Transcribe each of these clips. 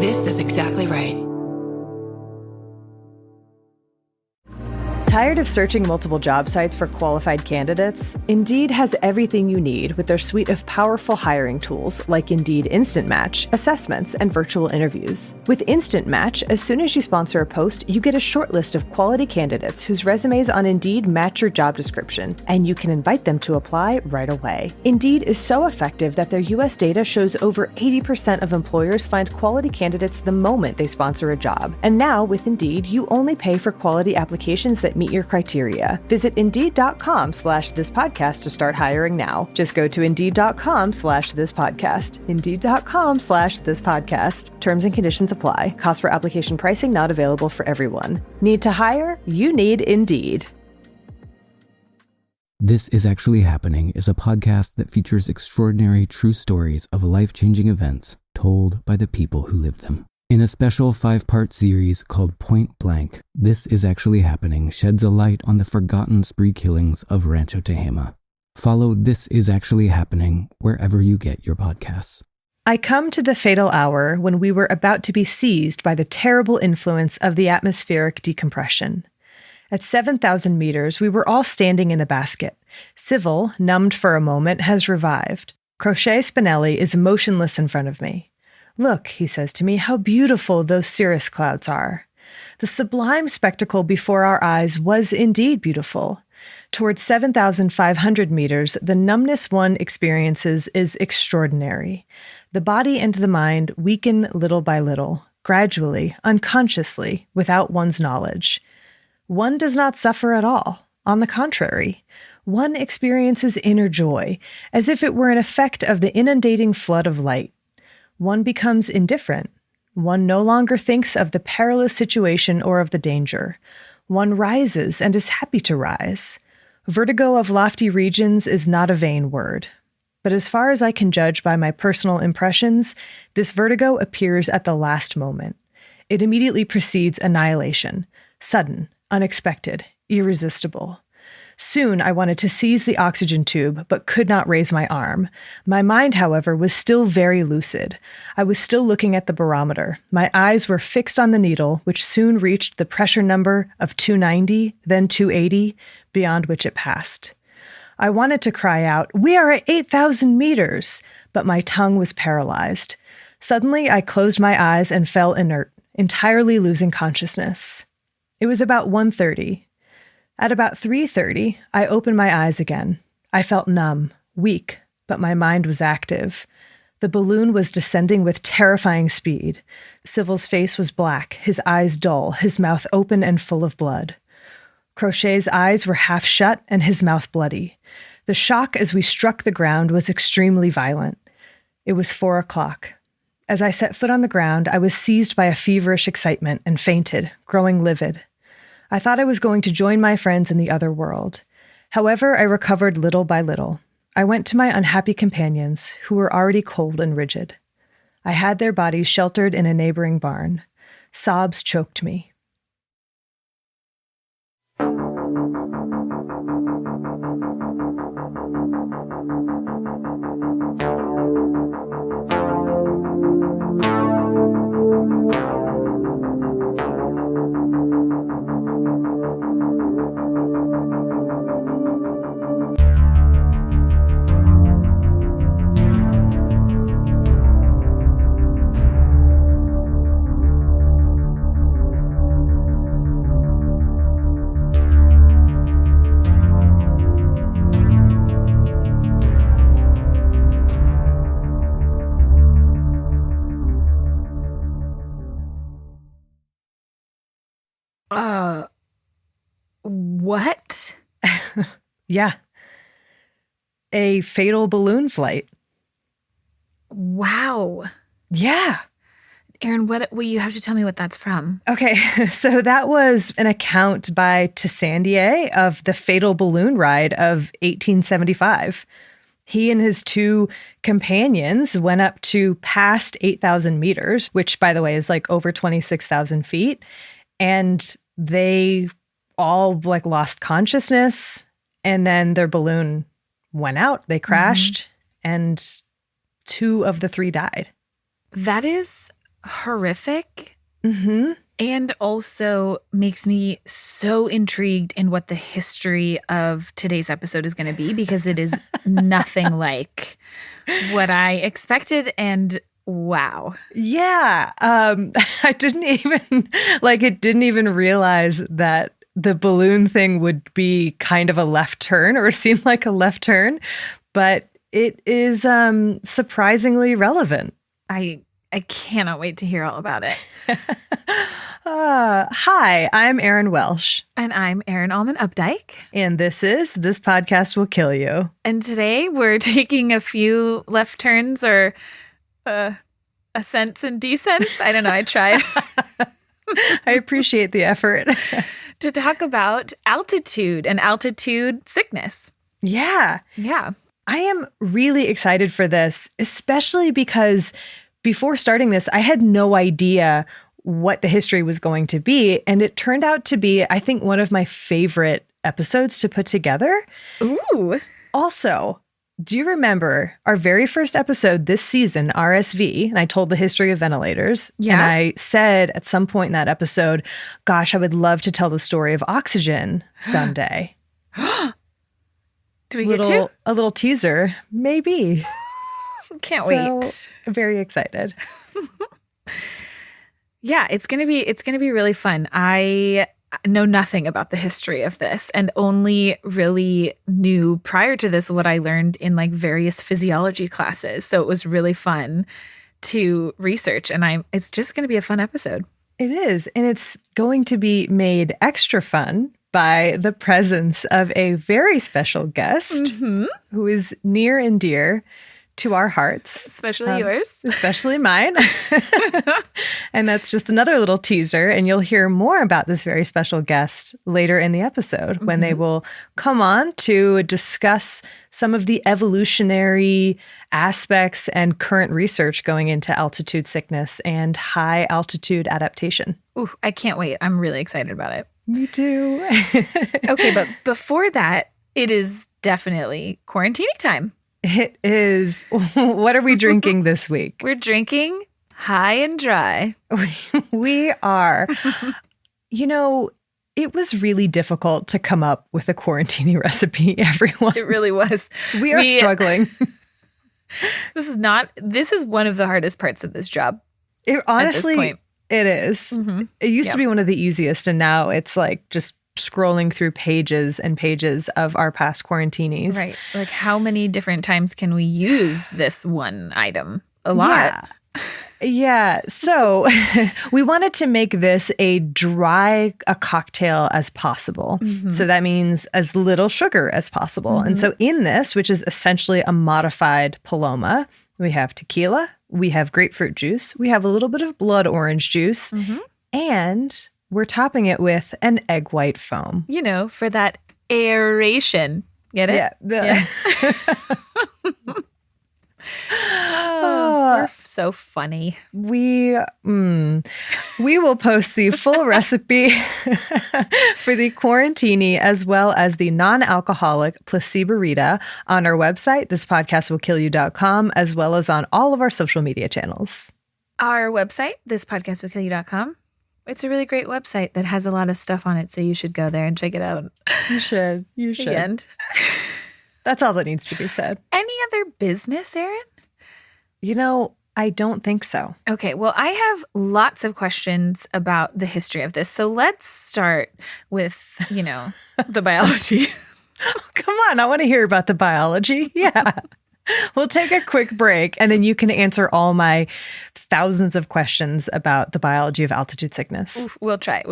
This is exactly right. Tired of searching multiple job sites for qualified candidates? Indeed has everything you need with their suite of powerful hiring tools like Indeed Instant Match, assessments, and virtual interviews. With Instant Match, as soon as you sponsor a post, you get a short list of quality candidates whose resumes on Indeed match your job description, and you can invite them to apply right away. Indeed is so effective that their US data shows over 80% of employers find quality candidates the moment they sponsor a job. And now, with Indeed, you only pay for quality applications that meet your criteria. Visit Indeed.com/thispodcast to start hiring now. Just go to Indeed.com/thispodcast. Indeed.com/thispodcast. Terms and conditions apply. Cost per application pricing not available for everyone. Need to hire? You need Indeed. This Is Actually Happening is a podcast that features extraordinary true stories of life-changing events told by the people who lived them. In a special 5-part series called Point Blank, This Is Actually Happening sheds a light on the forgotten spree killings of Rancho Tehama. Follow This Is Actually Happening wherever you get your podcasts. I come to the fatal hour when we were about to be seized by the terrible influence of the atmospheric decompression. At 7,000 meters, we were all standing in a basket. Civil, numbed for a moment, has revived. Crochet Spinelli is motionless in front of me. "Look," he says to me, "how beautiful those cirrus clouds are." The sublime spectacle before our eyes was indeed beautiful. Towards 7,500 meters, the numbness one experiences is extraordinary. The body and the mind weaken little by little, gradually, unconsciously, without one's knowledge. One does not suffer at all. On the contrary, one experiences inner joy, as if it were an effect of the inundating flood of light. One becomes indifferent. One no longer thinks of the perilous situation or of the danger. One rises and is happy to rise. Vertigo of lofty regions is not a vain word. But as far as I can judge by my personal impressions, this vertigo appears at the last moment. It immediately precedes annihilation, sudden, unexpected, irresistible. Soon I wanted to seize the oxygen tube, but could not raise my arm. My mind, however, was still very lucid. I was still looking at the barometer. My eyes were fixed on the needle, which soon reached the pressure number of 290, then 280, beyond which it passed. I wanted to cry out, "We are at 8,000 meters!" but my tongue was paralyzed. Suddenly, I closed my eyes and fell inert, entirely losing consciousness. It was about 1:30. At about 3:30, I opened my eyes again. I felt numb, weak, but my mind was active. The balloon was descending with terrifying speed. Civil's face was black, his eyes dull, his mouth open and full of blood. Crochet's eyes were half shut and his mouth bloody. The shock as we struck the ground was extremely violent. It was 4 o'clock. As I set foot on the ground, I was seized by a feverish excitement and fainted, growing livid. I thought I was going to join my friends in the other world. However, I recovered little by little. I went to my unhappy companions, who were already cold and rigid. I had their bodies sheltered in a neighboring barn. Sobs choked me. What? Yeah. A fatal balloon flight. Wow. Yeah. Erin, well, you have to tell me what that's from. Okay, so that was an account by Tissandier of the fatal balloon ride of 1875. He and his 2 companions went up to past 8,000 meters, which, by the way, is like over 26,000 feet. And they all lost consciousness, and then their balloon went out. They crashed, and 2 of the 3 died. That is horrific Mm-hmm. and also makes me so intrigued in what the history of today's episode is going to be, because it is nothing like what I expected. And wow. Yeah. I didn't even realize that the balloon thing would be kind of a left turn or seem like a left turn, but it is surprisingly relevant. I cannot wait to hear all about it. Hi, I'm Erin Welsh. And I'm Erin Allman Updike. And this podcast will kill you. And today we're taking a few left turns or ascents and descents. I don't know. I tried. I appreciate the effort. To talk about altitude and altitude sickness. Yeah. Yeah. I am really excited for this, especially because before starting this, I had no idea what the history was going to be. And it turned out to be, I think, one of my favorite episodes to put together. Ooh. Also, do you remember our very first episode this season, RSV? And I told the history of ventilators. Yeah. And I said at some point in that episode, gosh, I would love to tell the story of oxygen someday. Do we get to? A little teaser, maybe. Can't wait. Very excited. Yeah, it's gonna be really fun. I know nothing about the history of this and only really knew prior to this what I learned in like various physiology classes. So it was really fun to research, and it's just gonna be a fun episode. It is, and it's going to be made extra fun by the presence of a very special guest who is near and dear to our hearts. Especially yours. Especially mine. And that's just another little teaser. And you'll hear more about this very special guest later in the episode when they will come on to discuss some of the evolutionary aspects and current research going into altitude sickness and high altitude adaptation. Ooh, I can't wait. I'm really excited about it. Me too. Okay, but before that, it is definitely quarantine time. It is. What are we drinking this week? We're drinking High and Dry. We are. You know, it was really difficult to come up with a quarantini recipe, everyone. It really was. We are struggling. This is one of the hardest parts of this job. Honestly, it is. Mm-hmm. It used to be one of the easiest, and now it's like just scrolling through pages and pages of our past quarantinis. Right. Like how many different times can we use this one item? A lot. Yeah. So we wanted to make this a dry cocktail as possible. Mm-hmm. So that means as little sugar as possible. Mm-hmm. And so in this, which is essentially a modified Paloma, we have tequila, we have grapefruit juice, we have a little bit of blood orange juice, and we're topping it with an egg white foam. You know, for that aeration. Get it? Yeah. We're so funny. We will post the full recipe for the quarantini as well as the non-alcoholic Placibarita on our website, thispodcastwillkillyou.com, as well as on all of our social media channels. Our website, thispodcastwillkillyou.com. It's a really great website that has a lot of stuff on it, so you should go there and check it out. You should. The end. That's all that needs to be said. Any other business, Erin? You know, I don't think so. Okay, well, I have lots of questions about the history of this. So let's start with, the biology. Oh, come on, I want to hear about the biology. Yeah. We'll take a quick break, and then you can answer all my thousands of questions about the biology of altitude sickness. Oof, we'll try.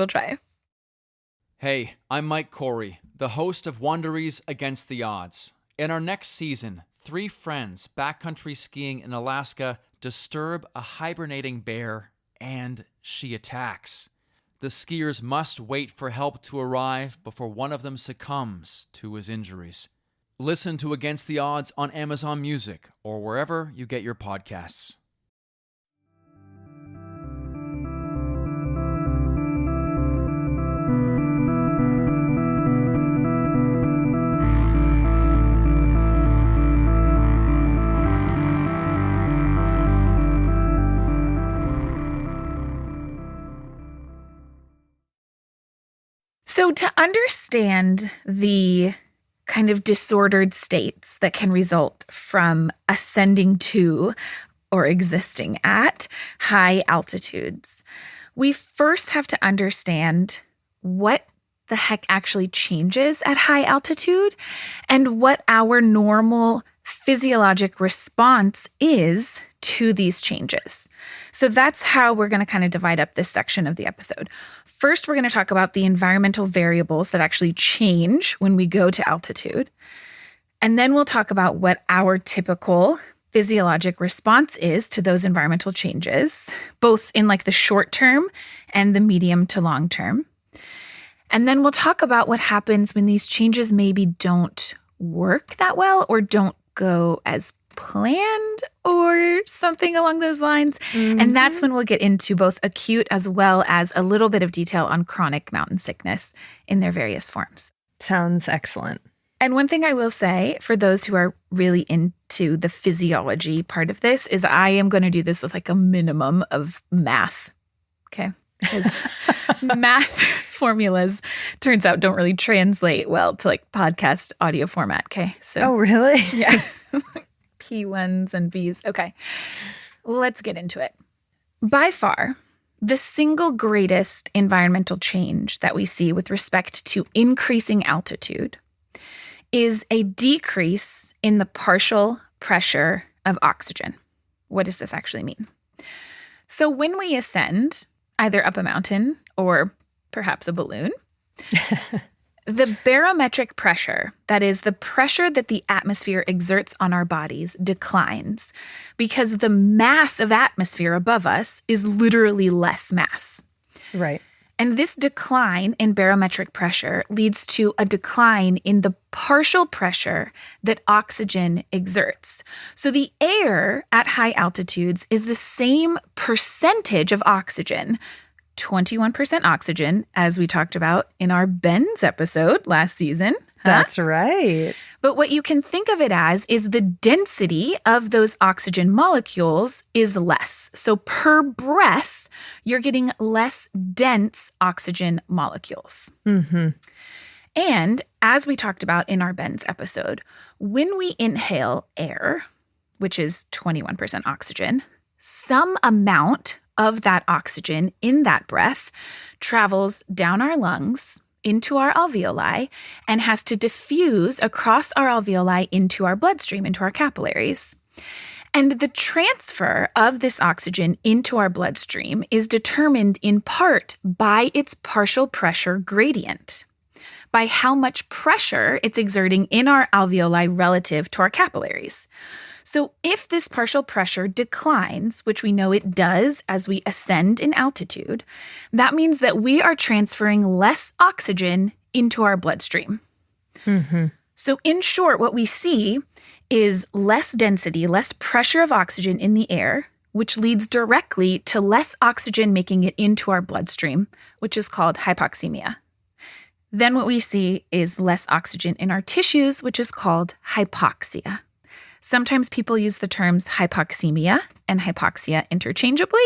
Hey, I'm Mike Corey, the host of Wanderies Against the Odds. In our next season, 3 friends backcountry skiing in Alaska disturb a hibernating bear, and she attacks. The skiers must wait for help to arrive before one of them succumbs to his injuries. Listen to Against the Odds on Amazon Music or wherever you get your podcasts. So to understand the kind of disordered states that can result from ascending to or existing at high altitudes, we first have to understand what the heck actually changes at high altitude and what our normal physiologic response is to these changes. So that's how we're going to kind of divide up this section of the episode. First, we're going to talk about the environmental variables that actually change when we go to altitude. And then we'll talk about what our typical physiologic response is to those environmental changes, both in like the short term and the medium to long term. And then we'll talk about what happens when these changes maybe don't work that well or don't go as planned or something along those lines. Mm-hmm. And that's when we'll get into both acute as well as a little bit of detail on chronic mountain sickness in their various forms. Sounds excellent. And one thing I will say for those who are really into the physiology part of this is I am going to do this with like a minimum of math. Okay. Because math formulas turns out don't really translate well to like podcast audio format. Okay. So, oh, really? Yeah. P1s and Vs. Okay. Let's get into it. By far, the single greatest environmental change that we see with respect to increasing altitude is a decrease in the partial pressure of oxygen. What does this actually mean? So when we ascend, either up a mountain or perhaps a balloon, the barometric pressure, that is the pressure that the atmosphere exerts on our bodies, declines because the mass of atmosphere above us is literally less mass. Right. And this decline in barometric pressure leads to a decline in the partial pressure that oxygen exerts. So the air at high altitudes is the same percentage of oxygen, 21% oxygen, as we talked about in our bends episode last season. That's right. But what you can think of it as is the density of those oxygen molecules is less. So per breath, you're getting less dense oxygen molecules. Mm-hmm. And as we talked about in our bends episode, when we inhale air, which is 21% oxygen, some amount of that oxygen in that breath travels down our lungs into our alveoli and has to diffuse across our alveoli into our bloodstream, into our capillaries. And the transfer of this oxygen into our bloodstream is determined in part by its partial pressure gradient, by how much pressure it's exerting in our alveoli relative to our capillaries. So if this partial pressure declines, which we know it does as we ascend in altitude, that means that we are transferring less oxygen into our bloodstream. Mm-hmm. So in short, what we see is less density, less pressure of oxygen in the air, which leads directly to less oxygen making it into our bloodstream, which is called hypoxemia. Then what we see is less oxygen in our tissues, which is called hypoxia. Sometimes people use the terms hypoxemia and hypoxia interchangeably.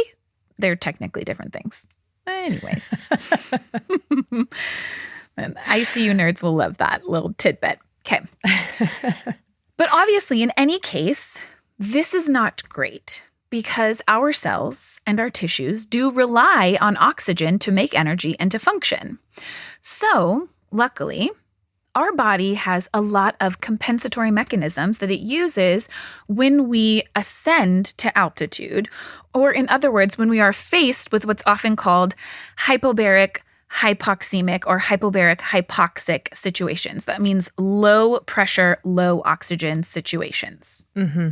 They're technically different things. Anyways. And ICU nerds will love that little tidbit. Okay. But obviously, in any case, this is not great because our cells and our tissues do rely on oxygen to make energy and to function. So, luckily, our body has a lot of compensatory mechanisms that it uses when we ascend to altitude, or in other words, when we are faced with what's often called hypobaric, hypoxemic, or hypobaric, hypoxic situations. That means low pressure, low oxygen situations. Mm-hmm.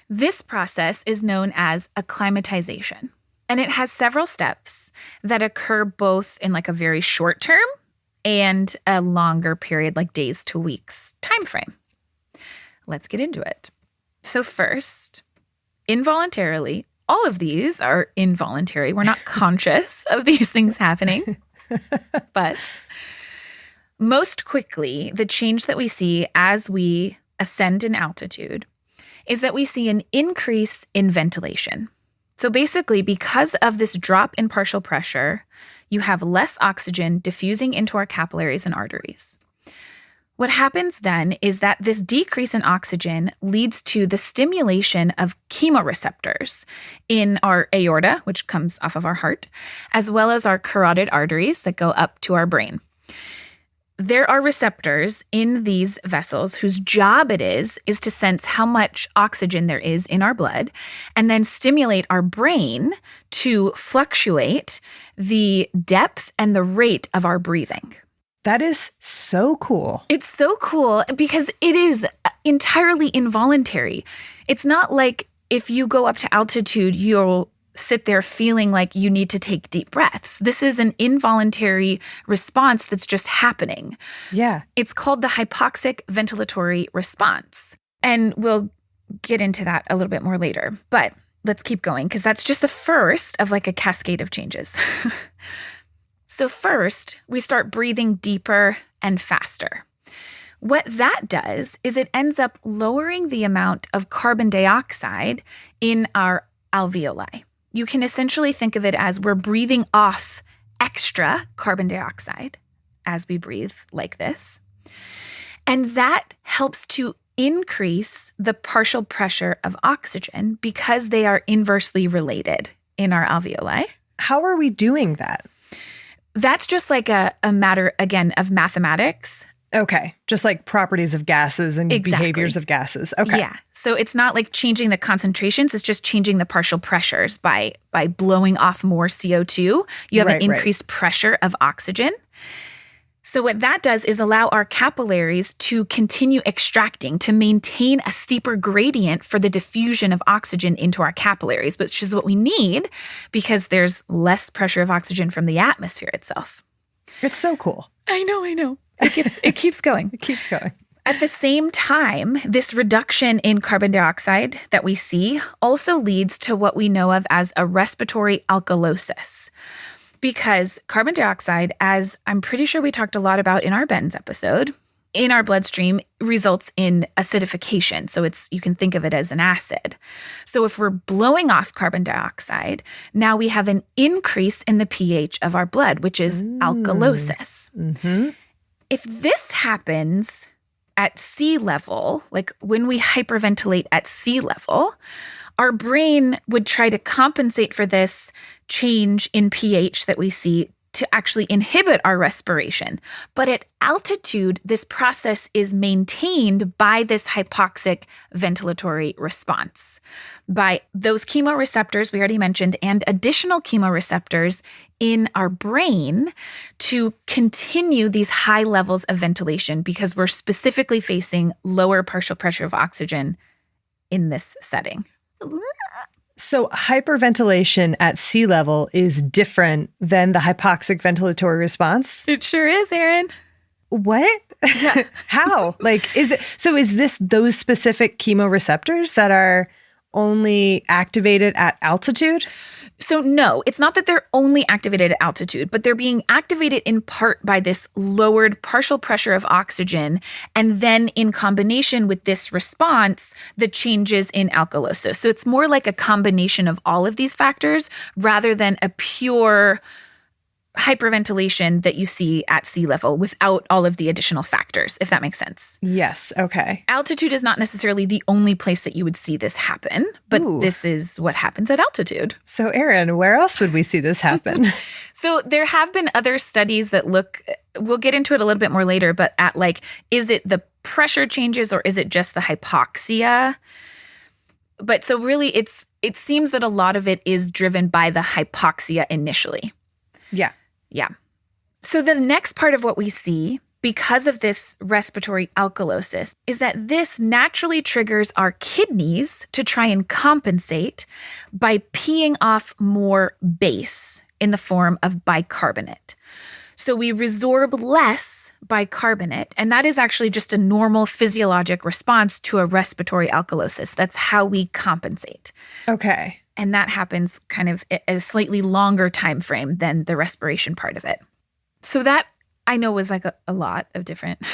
This process is known as acclimatization, and it has several steps that occur both in like a very short term and a longer period, like days to weeks time frame. Let's get into it. So first, involuntarily, all of these are involuntary. We're not conscious of these things happening. But most quickly, the change that we see as we ascend in altitude is that we see an increase in ventilation. So basically, because of this drop in partial pressure, you have less oxygen diffusing into our capillaries and arteries. What happens then is that this decrease in oxygen leads to the stimulation of chemoreceptors in our aorta, which comes off of our heart, as well as our carotid arteries that go up to our brain. There are receptors in these vessels whose job it is to sense how much oxygen there is in our blood and then stimulate our brain to fluctuate the depth and the rate of our breathing. That is so cool. It's so cool because it is entirely involuntary. It's not like if you go up to altitude, you'll sit there feeling like you need to take deep breaths. This is an involuntary response that's just happening. Yeah. It's called the hypoxic ventilatory response. And we'll get into that a little bit more later. But let's keep going because that's just the first of like a cascade of changes. So first, we start breathing deeper and faster. What that does is it ends up lowering the amount of carbon dioxide in our alveoli. You can essentially think of it as we're breathing off extra carbon dioxide as we breathe like this. And that helps to increase the partial pressure of oxygen because they are inversely related in our alveoli. How are we doing that? That's just like a matter, again, of mathematics. Okay. Just like properties of gases and behaviors of gases. Okay. Yeah. So it's not like changing the concentrations. It's just changing the partial pressures by blowing off more CO2. You have an increased pressure of oxygen. So what that does is allow our capillaries to continue extracting, to maintain a steeper gradient for the diffusion of oxygen into our capillaries, which is what we need because there's less pressure of oxygen from the atmosphere itself. It's so cool. I know. It keeps going. It keeps going. At the same time, this reduction in carbon dioxide that we see also leads to what we know of as a respiratory alkalosis. Because carbon dioxide, as I'm pretty sure we talked a lot about in our BENS episode, in our bloodstream results in acidification. So you can think of it as an acid. So if we're blowing off carbon dioxide, now we have an increase in the pH of our blood, which is alkalosis. Mm-hmm. If this happens at sea level, like when we hyperventilate at sea level, our brain would try to compensate for this change in pH that we see to actually inhibit our respiration. But at altitude, this process is maintained by this hypoxic ventilatory response, by those chemoreceptors we already mentioned and additional chemoreceptors in our brain to continue these high levels of ventilation because we're specifically facing lower partial pressure of oxygen in this setting. So hyperventilation at sea level is different than the hypoxic ventilatory response? It sure is, Erin. What? Yeah. How? Is this those specific chemoreceptors that are only activated at altitude? So no, it's not that they're only activated at altitude, but they're being activated in part by this lowered partial pressure of oxygen. And then in combination with this response, the changes in alkalosis. So it's more like a combination of all of these factors rather than a pure hyperventilation that you see at sea level without all of the additional factors, if that makes sense. Yes. Okay. Altitude is not necessarily the only place that you would see this happen, but this is what happens at altitude. So Erin, where else would we see this happen? So there have been other studies that look, we'll get into it a little bit more later, but at is it the pressure changes or is it just the hypoxia? But so really it seems that a lot of it is driven by the hypoxia initially. Yeah. Yeah. So the next part of what we see, because of this respiratory alkalosis, is that this naturally triggers our kidneys to try and compensate by peeing off more base in the form of bicarbonate. So we resorb less bicarbonate, and that is actually just a normal physiologic response to a respiratory alkalosis. That's how we compensate. Okay. And that happens kind of at a slightly longer time frame than the respiration part of it. So that I know was like a lot of different.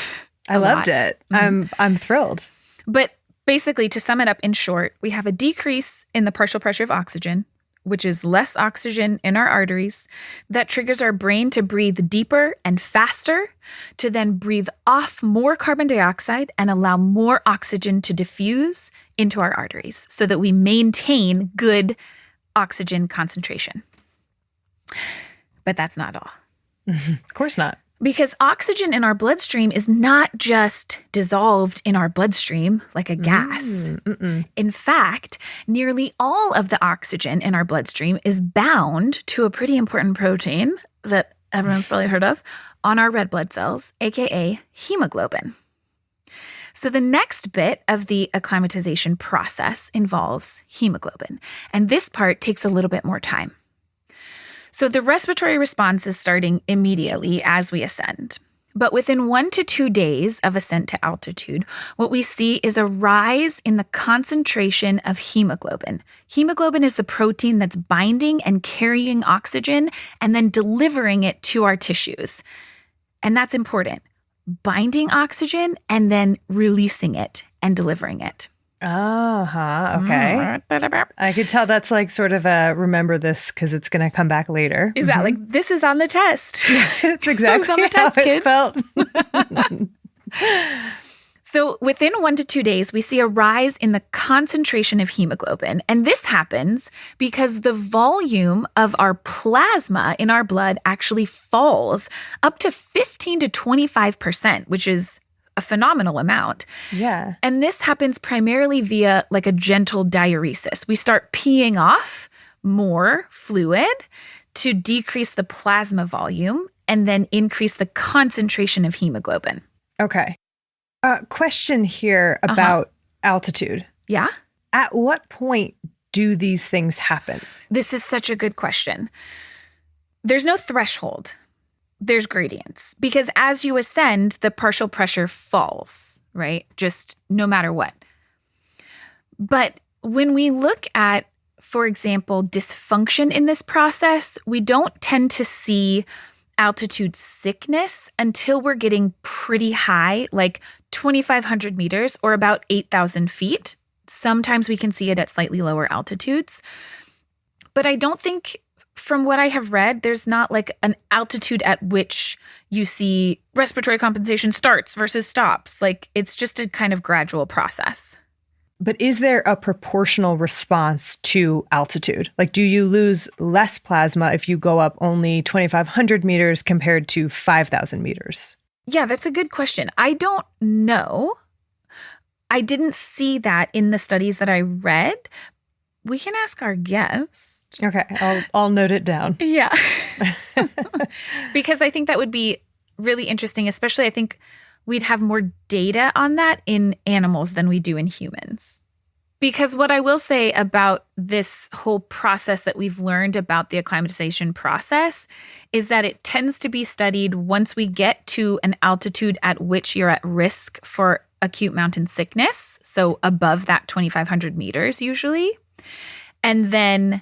I loved it. Mm-hmm. I'm thrilled. But basically, to sum it up in short, we have a decrease in the partial pressure of oxygen, which is less oxygen in our arteries, that triggers our brain to breathe deeper and faster, to then breathe off more carbon dioxide and allow more oxygen to diffuse into our arteries so that we maintain good oxygen concentration. But that's not all. Of course not. Because oxygen in our bloodstream is not just dissolved in our bloodstream like a gas. In fact, nearly all of the oxygen in our bloodstream is bound to a pretty important protein that everyone's probably heard of on our red blood cells, aka hemoglobin. So the next bit of the acclimatization process involves hemoglobin, and this part takes a little bit more time. So the respiratory response is starting immediately as we ascend. But within 1 to 2 days of ascent to altitude, what we see is a rise in the concentration of hemoglobin. Hemoglobin is the protein that's binding and carrying oxygen and then delivering it to our tissues. And that's important. Binding oxygen and then releasing it and delivering it. Okay. I could tell that's like sort of a remember this because it's going to come back later. Is that like, this is on the test? It's exactly on the test, how kids. it felt. So within 1 to 2 days, we see a rise in the concentration of hemoglobin. And this happens because the volume of our plasma in our blood actually falls up to 15 to 25%, which is a phenomenal amount. Yeah. And this happens primarily via like a gentle diuresis. We start peeing off more fluid to decrease the plasma volume and then increase the concentration of hemoglobin. Okay. Question here about altitude. Yeah? At what point do these things happen? This is such a good question. There's no threshold. There's gradients because as you ascend, the partial pressure falls, right? Just no matter what. But when we look at, for example, dysfunction in this process, we don't tend to see altitude sickness until we're getting pretty high, like 2,500 meters or about 8,000 feet. Sometimes we can see it at slightly lower altitudes. But I don't think, from what I have read, there's not like an altitude at which you see respiratory compensation starts versus stops. Like it's just a kind of gradual process. But is there a proportional response to altitude? Like, do you lose less plasma if you go up only 2,500 meters compared to 5,000 meters? Yeah, that's a good question. I don't know. I didn't see that in the studies that I read. We can ask our guest. Okay, I'll note it down. Yeah. Because I think that would be really interesting, especially I think we'd have more data on that in animals than we do in humans. Because what I will say about this whole process that we've learned about the acclimatization process is that it tends to be studied once we get to an altitude at which you're at risk for acute mountain sickness, so above that 2,500 meters usually, and then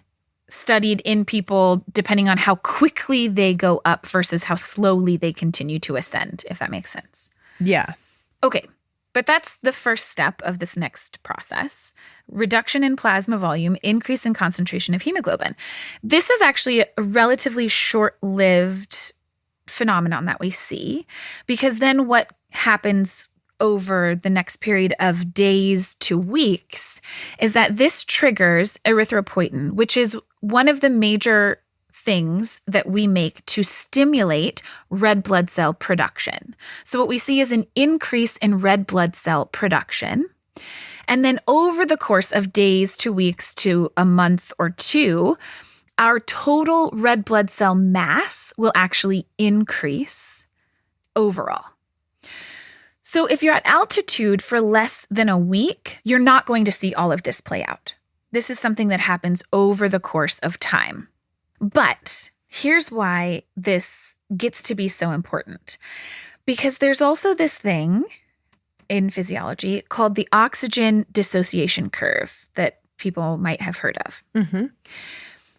studied in people depending on how quickly they go up versus how slowly they continue to ascend, if that makes sense. Yeah. Okay, but that's the first step of this next process. Reduction in plasma volume, increase in concentration of hemoglobin. This is actually a relatively short-lived phenomenon that we see, because then what happens over the next period of days to weeks is that this triggers erythropoietin, which is one of the major things that we make to stimulate red blood cell production. So what we see is an increase in red blood cell production. And then over the course of days to weeks to a month or two, our total red blood cell mass will actually increase overall. So if you're at altitude for less than a week, you're not going to see all of this play out. This is something that happens over the course of time. But here's why this gets to be so important. Because there's also this thing in physiology called the oxygen dissociation curve that people might have heard of. Mm-hmm.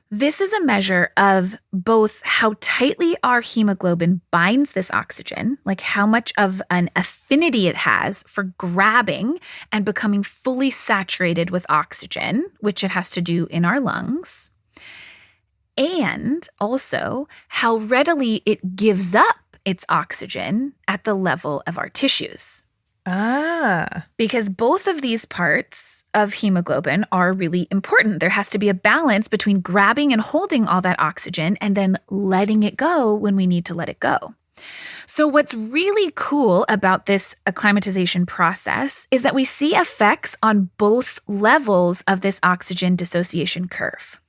This is a measure of both how tightly our hemoglobin binds this oxygen, like how much of an affinity it has for grabbing and becoming fully saturated with oxygen, which it has to do in our lungs, and also how readily it gives up its oxygen at the level of our tissues. Because both of these parts of hemoglobin are really important. There has to be a balance between grabbing and holding all that oxygen and then letting it go when we need to let it go. So what's really cool about this acclimatization process is that we see effects on both levels of this oxygen dissociation curve.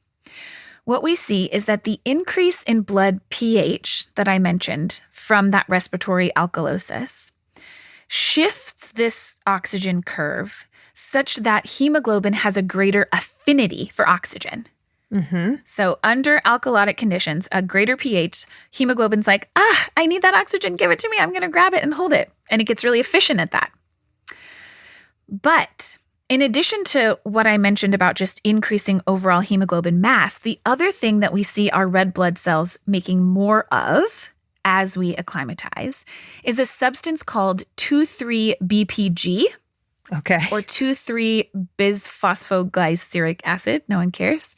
What we see is that the increase in blood pH that I mentioned from that respiratory alkalosis shifts this oxygen curve such that hemoglobin has a greater affinity for oxygen. So under alkalotic conditions, a greater pH, hemoglobin's like, I need that oxygen, give it to me, I'm going to grab it and hold it. And it gets really efficient at that. But in addition to what I mentioned about just increasing overall hemoglobin mass, the other thing that we see our red blood cells making more of as we acclimatize is a substance called 2,3-BPG. Okay. Or 2,3-bisphosphoglyceric acid. No one cares.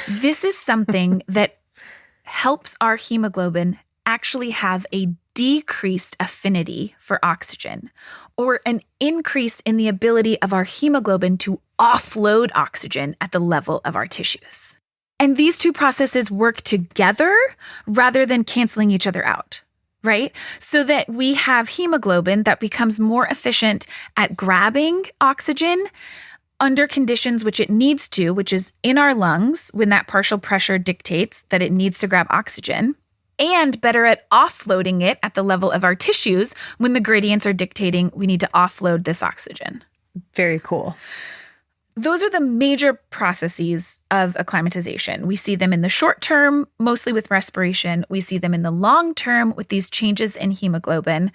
This is something that helps our hemoglobin actually have a decreased affinity for oxygen, or an increase in the ability of our hemoglobin to offload oxygen at the level of our tissues. And these two processes work together rather than canceling each other out, right? So that we have hemoglobin that becomes more efficient at grabbing oxygen under conditions which it needs to, which is in our lungs when that partial pressure dictates that it needs to grab oxygen, and better at offloading it at the level of our tissues when the gradients are dictating we need to offload this oxygen. Very cool. Those are the major processes of acclimatization. We see them in the short term, mostly with respiration. We see them in the long term with these changes in hemoglobin.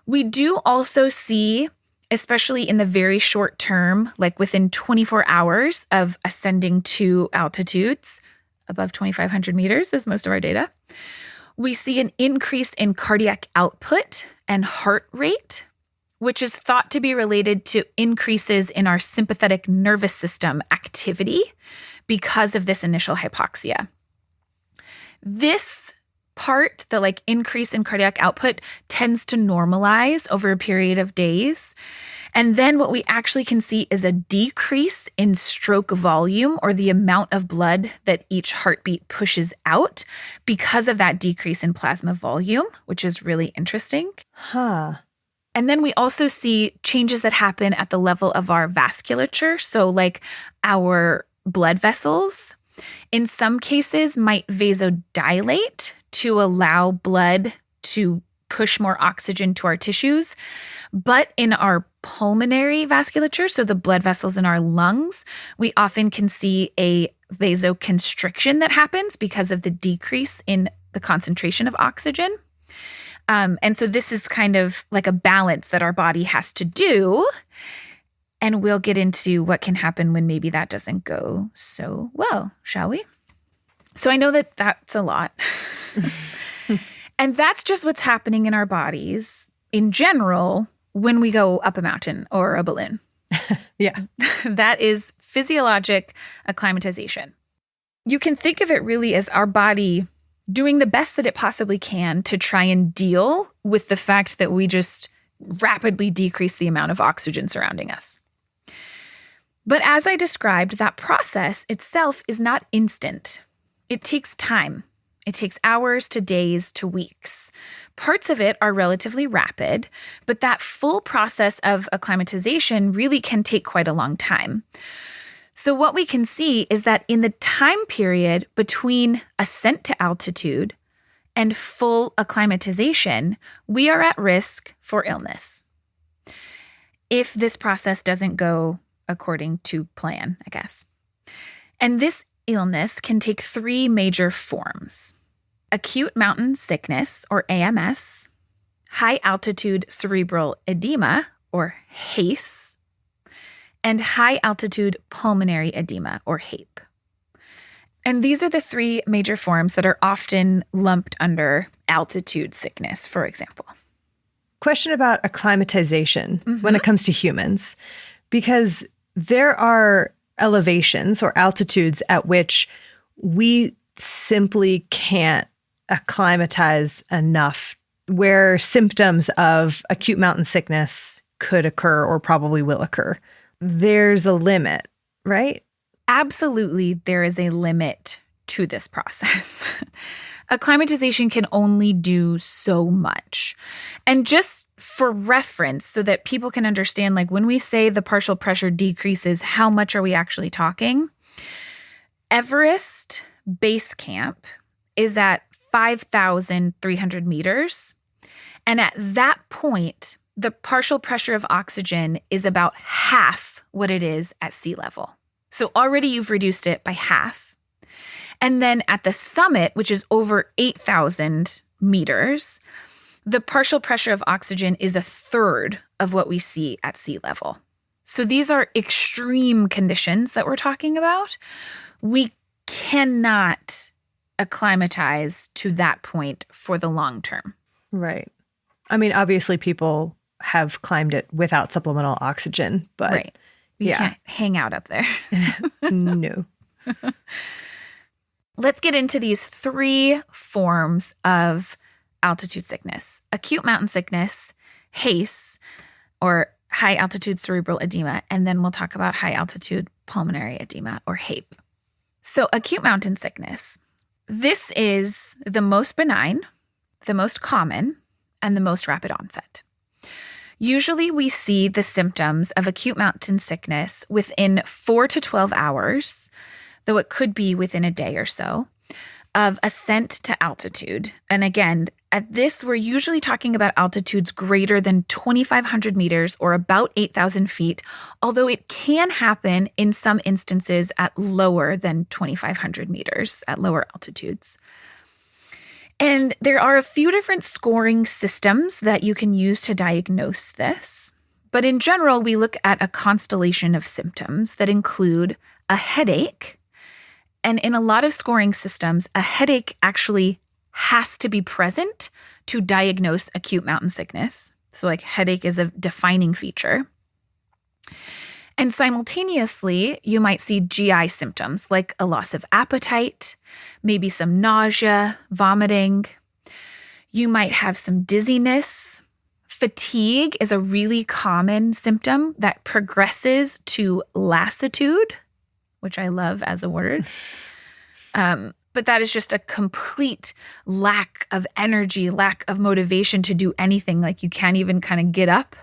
We do also see, especially in the very short term, like within 24 hours of ascending to altitudes, above 2,500 meters is most of our data, we see an increase in cardiac output and heart rate, which is thought to be related to increases in our sympathetic nervous system activity because of this initial hypoxia. This part, the increase in cardiac output, tends to normalize over a period of days. And then what we actually can see is a decrease in stroke volume, or the amount of blood that each heartbeat pushes out because of that decrease in plasma volume, which is really interesting. And then we also see changes that happen at the level of our vasculature. So like our blood vessels, in some cases, might vasodilate to allow blood to push more oxygen to our tissues. But in our pulmonary vasculature, so the blood vessels in our lungs, we often can see a vasoconstriction that happens because of the decrease in the concentration of oxygen. And so this is kind of like a balance that our body has to do. And we'll get into what can happen when maybe that doesn't go so well, shall we? So I know that that's a lot. And that's just what's happening in our bodies in general when we go up a mountain or a balloon. Yeah. That is physiologic acclimatization. You can think of it really as our body doing the best that it possibly can to try and deal with the fact that we just rapidly decrease the amount of oxygen surrounding us. But as I described, that process itself is not instant. It takes time. It takes hours to days to weeks. Parts of it are relatively rapid, but that full process of acclimatization really can take quite a long time. So what we can see is that in the time period between ascent to altitude and full acclimatization, we are at risk for illness if this process doesn't go according to plan, I guess. And this illness can take three major forms: acute mountain sickness, or AMS, high altitude cerebral edema, or HACE, and high altitude pulmonary edema, or HAPE. And these are the three major forms that are often lumped under altitude sickness, for example. Question about acclimatization when it comes to humans, because there are elevations or altitudes at which we simply can't acclimatize enough where symptoms of acute mountain sickness could occur or probably will occur. There's a limit, right? Absolutely, there is a limit to this process. Acclimatization can only do so much. And just for reference, so that people can understand, like when we say the partial pressure decreases, how much are we actually talking? Everest Base Camp is at 5,300 meters. And at that point, the partial pressure of oxygen is about half what it is at sea level. So already you've reduced it by half. And then at the summit, which is over 8,000 meters, the partial pressure of oxygen is a third of what we see at sea level. So these are extreme conditions that we're talking about. We cannot acclimatize to that point for the long term. Right. I mean, obviously people have climbed it without supplemental oxygen, but right. You can't hang out up there. No. Let's get into these 3 forms of altitude sickness: acute mountain sickness, HACE, or high altitude cerebral edema, and then we'll talk about high altitude pulmonary edema, or HAPE. So acute mountain sickness, this is the most benign, the most common, and the most rapid onset. Usually we see the symptoms of acute mountain sickness within 4 to 12 hours, though it could be within a day or so, of ascent to altitude. And again, at this, we're usually talking about altitudes greater than 2,500 meters or about 8,000 feet, although it can happen in some instances at lower than 2,500 meters, at lower altitudes. And there are a few different scoring systems that you can use to diagnose this. But in general, we look at a constellation of symptoms that include a headache. And in a lot of scoring systems, a headache actually has to be present to diagnose acute mountain sickness. So like headache is a defining feature. And simultaneously, you might see GI symptoms like a loss of appetite, maybe some nausea, vomiting. You might have some dizziness. Fatigue is a really common symptom that progresses to lassitude, which I love as a word. But that is just a complete lack of energy, lack of motivation to do anything. Like you can't even kind of get up.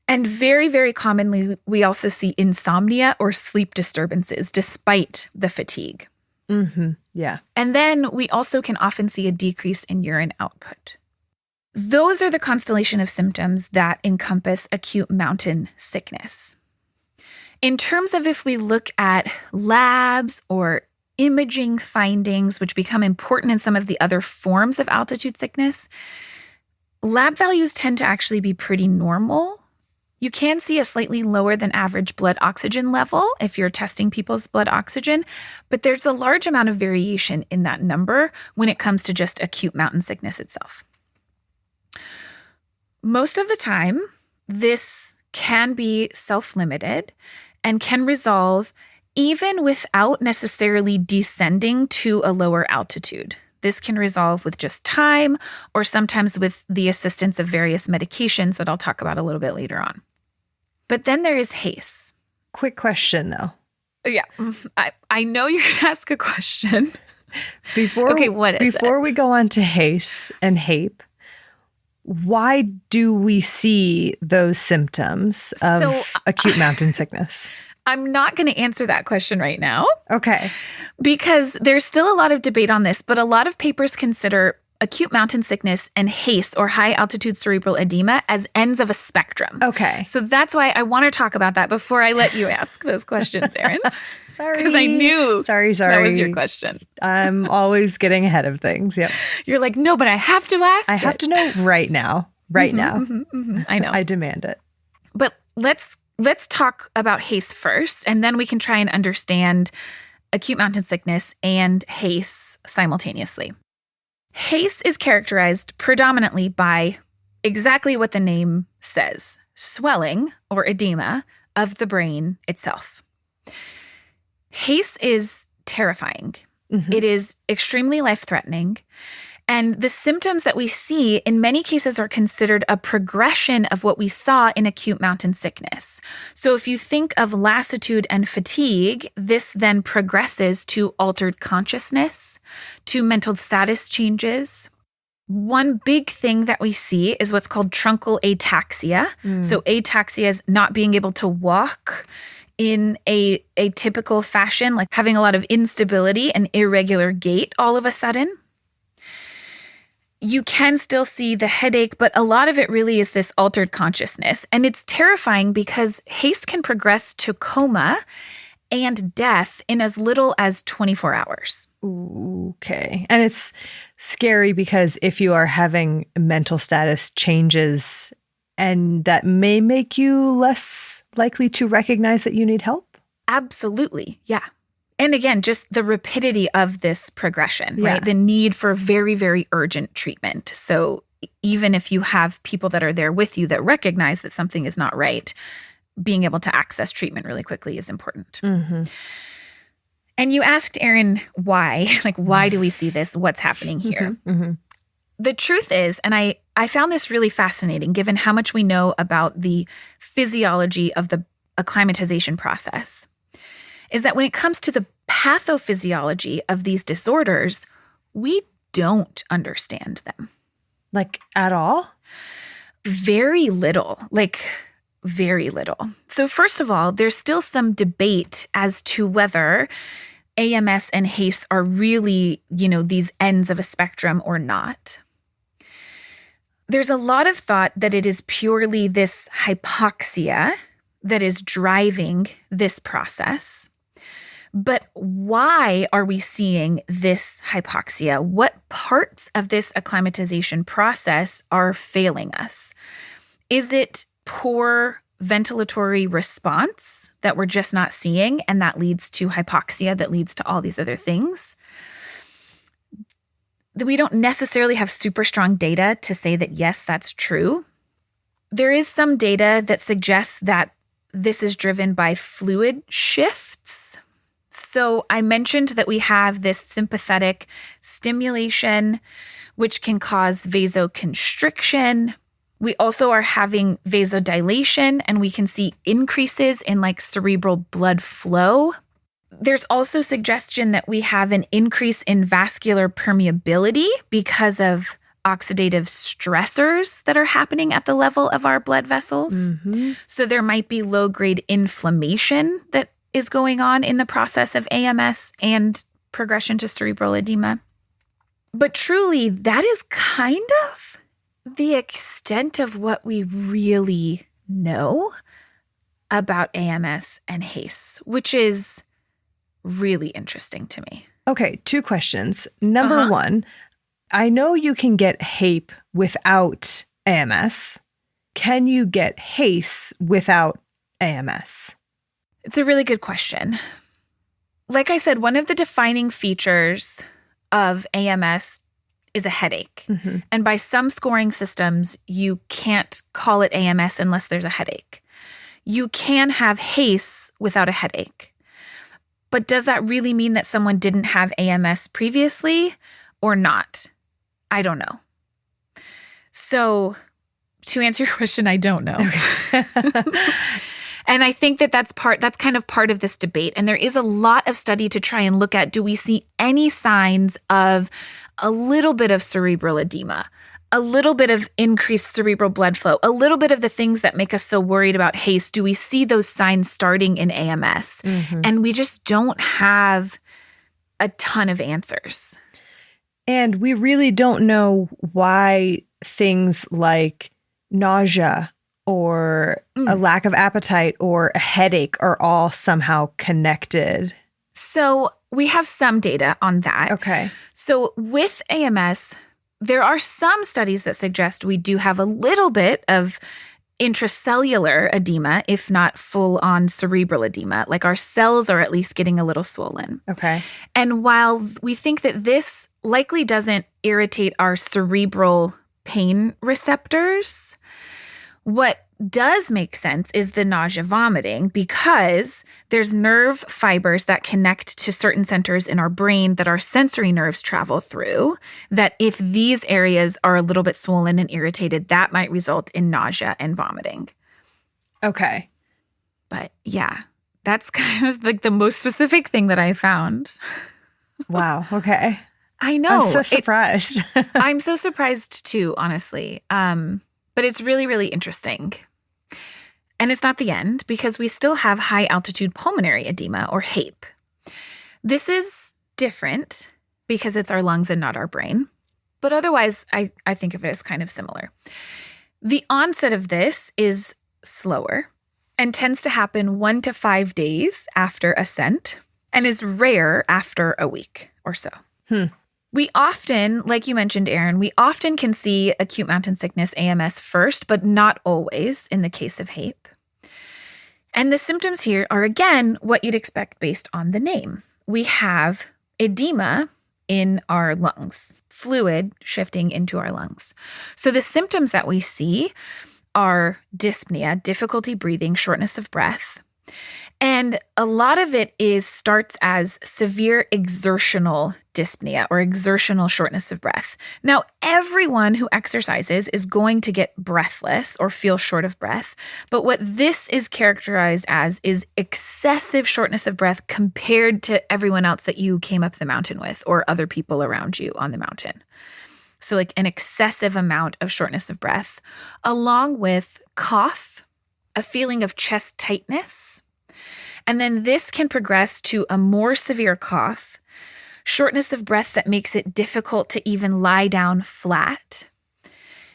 And very, very commonly, we also see insomnia or sleep disturbances despite the fatigue. Mm-hmm. Yeah. And then we also can often see a decrease in urine output. Those are the constellation of symptoms that encompass acute mountain sickness. In terms of if we look at labs or imaging findings, which become important in some of the other forms of altitude sickness, lab values tend to actually be pretty normal. You can see a slightly lower than average blood oxygen level if you're testing people's blood oxygen, but there's a large amount of variation in that number when it comes to just acute mountain sickness itself. Most of the time, this can be self-limited and can resolve even without necessarily descending to a lower altitude. This can resolve with just time or sometimes with the assistance of various medications that I'll talk about a little bit later on. But then there is HACE. Quick question, though. Yeah, I know you can ask a question. Before we go on to HACE and HAPE, why do we see those symptoms of acute mountain sickness? I'm not going to answer that question right now. Okay. Because there's still a lot of debate on this, but a lot of papers consider acute mountain sickness and HACE, or high altitude cerebral edema, as ends of a spectrum. Okay. So that's why I want to talk about that before I let you ask those questions, Erin. Sorry. Because I knew Sorry. that was your question. I'm always getting ahead of things. Yep. You're like, no, but I have to ask. I have to know right now. Right now. I know. I demand it. But let's talk about HACE first, and then we can try and understand acute mountain sickness and HACE simultaneously. HACE is characterized predominantly by exactly what the name says, swelling or edema of the brain itself. HACE is terrifying. It is extremely life-threatening. And the symptoms that we see in many cases are considered a progression of what we saw in acute mountain sickness. So if you think of lassitude and fatigue, this then progresses to altered consciousness, to mental status changes. One big thing that we see is what's called truncal ataxia. So ataxia is not being able to walk in a typical fashion, like having a lot of instability and irregular gait all of a sudden. You can still see the headache, but a lot of it really is this altered consciousness. And it's terrifying because haste can progress to coma and death in as little as 24 hours. Okay. And it's scary because if you are having mental status changes, and that may make you less likely to recognize that you need help? Absolutely. Yeah. And again, just the rapidity of this progression, right? The need for very, very urgent treatment. So even if you have people that are there with you that recognize that something is not right, being able to access treatment really quickly is important. And you asked, Erin, why? Like, why do we see this? What's happening here? The truth is, and I found this really fascinating given how much we know about the physiology of the acclimatization process, is that when it comes to the pathophysiology of these disorders, we don't understand them. Like at all? Very little, like very little. So first of all, there's still some debate as to whether AMS and HACE are really, these ends of a spectrum or not. There's a lot of thought that it is purely this hypoxia that is driving this process. But why are we seeing this hypoxia? What parts of this acclimatization process are failing us? Is it poor ventilatory response that we're just not seeing, and that leads to hypoxia that leads to all these other things? We don't necessarily have super strong data to say that, yes, that's true. There is some data that suggests that this is driven by fluid shifts. So I mentioned that we have this sympathetic stimulation, which can cause vasoconstriction. We also are having vasodilation, and we can see increases in like cerebral blood flow. There's also suggestion that we have an increase in vascular permeability because of oxidative stressors that are happening at the level of our blood vessels. So there might be low-grade inflammation that is going on in the process of AMS and progression to cerebral edema. But truly, that is kind of the extent of what we really know about AMS and HACE, which is really interesting to me. Okay, 2 questions. Number one, I know you can get HAPE without AMS. Can you get HACE without AMS? It's a really good question. Like I said, one of the defining features of AMS is a headache. And by some scoring systems, you can't call it AMS unless there's a headache. You can have HACE without a headache. But does that really mean that someone didn't have AMS previously or not? I don't know. So to answer your question, I don't know. And I think that's kind of part of this debate. And there is a lot of study to try and look at, do we see any signs of a little bit of cerebral edema, a little bit of increased cerebral blood flow, a little bit of the things that make us so worried about HACE? Do we see those signs starting in AMS? And we just don't have a ton of answers. And we really don't know why things like nausea or a lack of appetite or a headache are all somehow connected. So we have some data on that. Okay. So with AMS, there are some studies that suggest we do have a little bit of intracellular edema, if not full-on cerebral edema. Like our cells are at least getting a little swollen. Okay. And while we think that this likely doesn't irritate our cerebral pain receptors, What does make sense is the nausea vomiting, because there's nerve fibers that connect to certain centers in our brain that our sensory nerves travel through, that if these areas are a little bit swollen and irritated, that might result in nausea and vomiting. Okay. But yeah, that's kind of like the most specific thing that I found. Wow. Okay. I know. I'm so surprised. I'm so surprised too, honestly. But it's really, really interesting. And it's not the end, because we still have high altitude pulmonary edema, or HAPE. This is different because it's our lungs and not our brain. But otherwise, I think of it as kind of similar. The onset of this is slower and tends to happen 1 to 5 days after ascent, and is rare after a week or so. We often, like you mentioned, Erin, we often can see acute mountain sickness, AMS, first, but not always in the case of HAPE. And the symptoms here are, again, what you'd expect based on the name. We have edema in our lungs, fluid shifting into our lungs. So the symptoms that we see are dyspnea, difficulty breathing, shortness of breath. And a lot of it starts as severe exertional dyspnea, or exertional shortness of breath. Now, everyone who exercises is going to get breathless or feel short of breath. But what this is characterized as is excessive shortness of breath compared to everyone else that you came up the mountain with, or other people around you on the mountain. So like an excessive amount of shortness of breath, along with cough, a feeling of chest tightness. And then this can progress to a more severe cough, shortness of breath that makes it difficult to even lie down flat.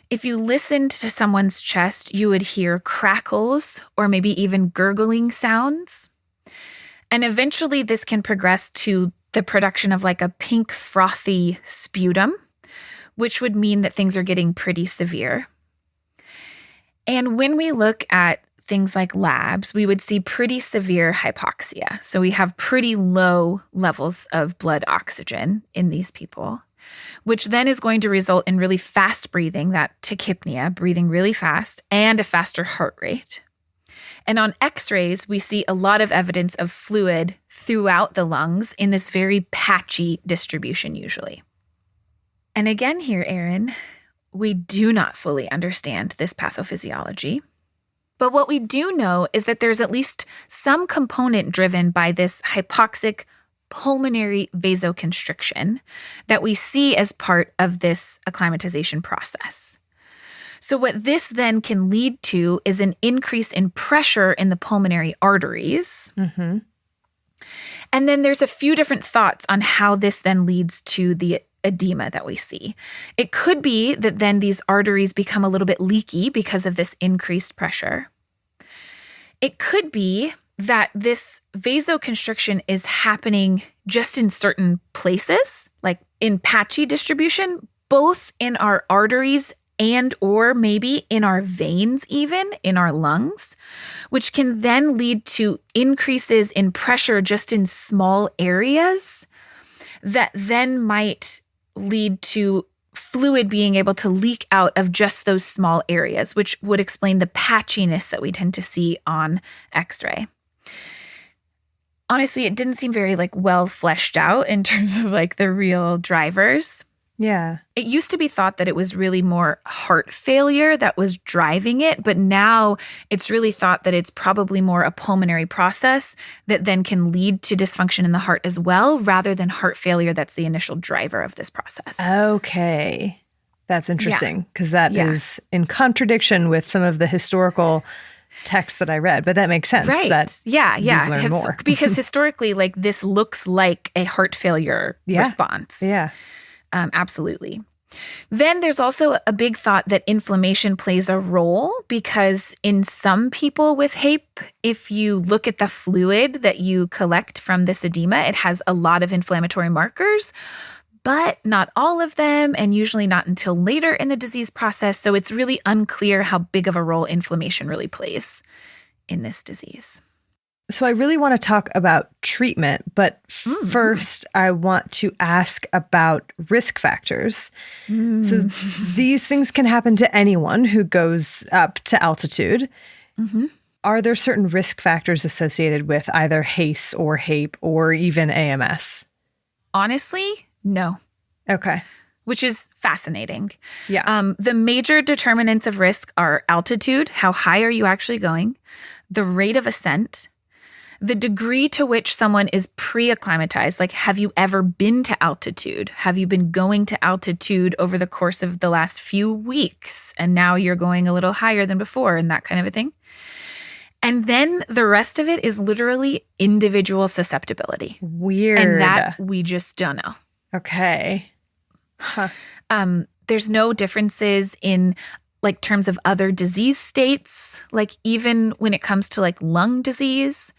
If you listened to someone's chest, you would hear crackles or maybe even gurgling sounds. And eventually this can progress to the production of like a pink frothy sputum, which would mean that things are getting pretty severe. And when we look at things like labs, we would see pretty severe hypoxia. So we have pretty low levels of blood oxygen in these people, which then is going to result in really fast breathing, that tachypnea, breathing really fast, and a faster heart rate. And on x-rays, we see a lot of evidence of fluid throughout the lungs in this very patchy distribution usually. And again here, Erin, we do not fully understand this pathophysiology. But what we do know is that there's at least some component driven by this hypoxic pulmonary vasoconstriction that we see as part of this acclimatization process. So what this then can lead to is an increase in pressure in the pulmonary arteries. Mm-hmm. And then there's a few different thoughts on how this then leads to the edema that we see. It could be that then these arteries become a little bit leaky because of this increased pressure. It could be that this vasoconstriction is happening just in certain places, like in patchy distribution, both in our arteries and or maybe in our veins, even in our lungs, which can then lead to increases in pressure just in small areas that then might lead to fluid being able to leak out of just those small areas, which would explain the patchiness that we tend to see on X-ray. Honestly, it didn't seem very well fleshed out in terms of the real drivers. Yeah. It used to be thought that it was really more heart failure that was driving it, but now it's really thought that it's probably more a pulmonary process that then can lead to dysfunction in the heart as well, rather than heart failure that's the initial driver of this process. Okay. That's interesting, because that is in contradiction with some of the historical texts that I read, but that makes sense. Right. That you've learned more. Because historically, this looks like a heart failure response. Yeah. Absolutely. Then there's also a big thought that inflammation plays a role, because in some people with HAPE, if you look at the fluid that you collect from this edema, it has a lot of inflammatory markers, but not all of them, and usually not until later in the disease process. So it's really unclear how big of a role inflammation really plays in this disease. So I really want to talk about treatment, but first I want to ask about risk factors. So these things can happen to anyone who goes up to altitude. Are there certain risk factors associated with either HACE or HAPE or even AMS? Honestly, no. Okay. Which is fascinating. Yeah. The major determinants of risk are altitude, how high are you actually going, the rate of ascent, the degree to which someone is pre-acclimatized, like have you ever been to altitude? Have you been going to altitude over the course of the last few weeks and now you're going a little higher than before and that kind of a thing? And then the rest of it is literally individual susceptibility. Weird. And that we just don't know. Okay. Huh. There's no differences in like terms of other disease states, like even when it comes to like lung disease.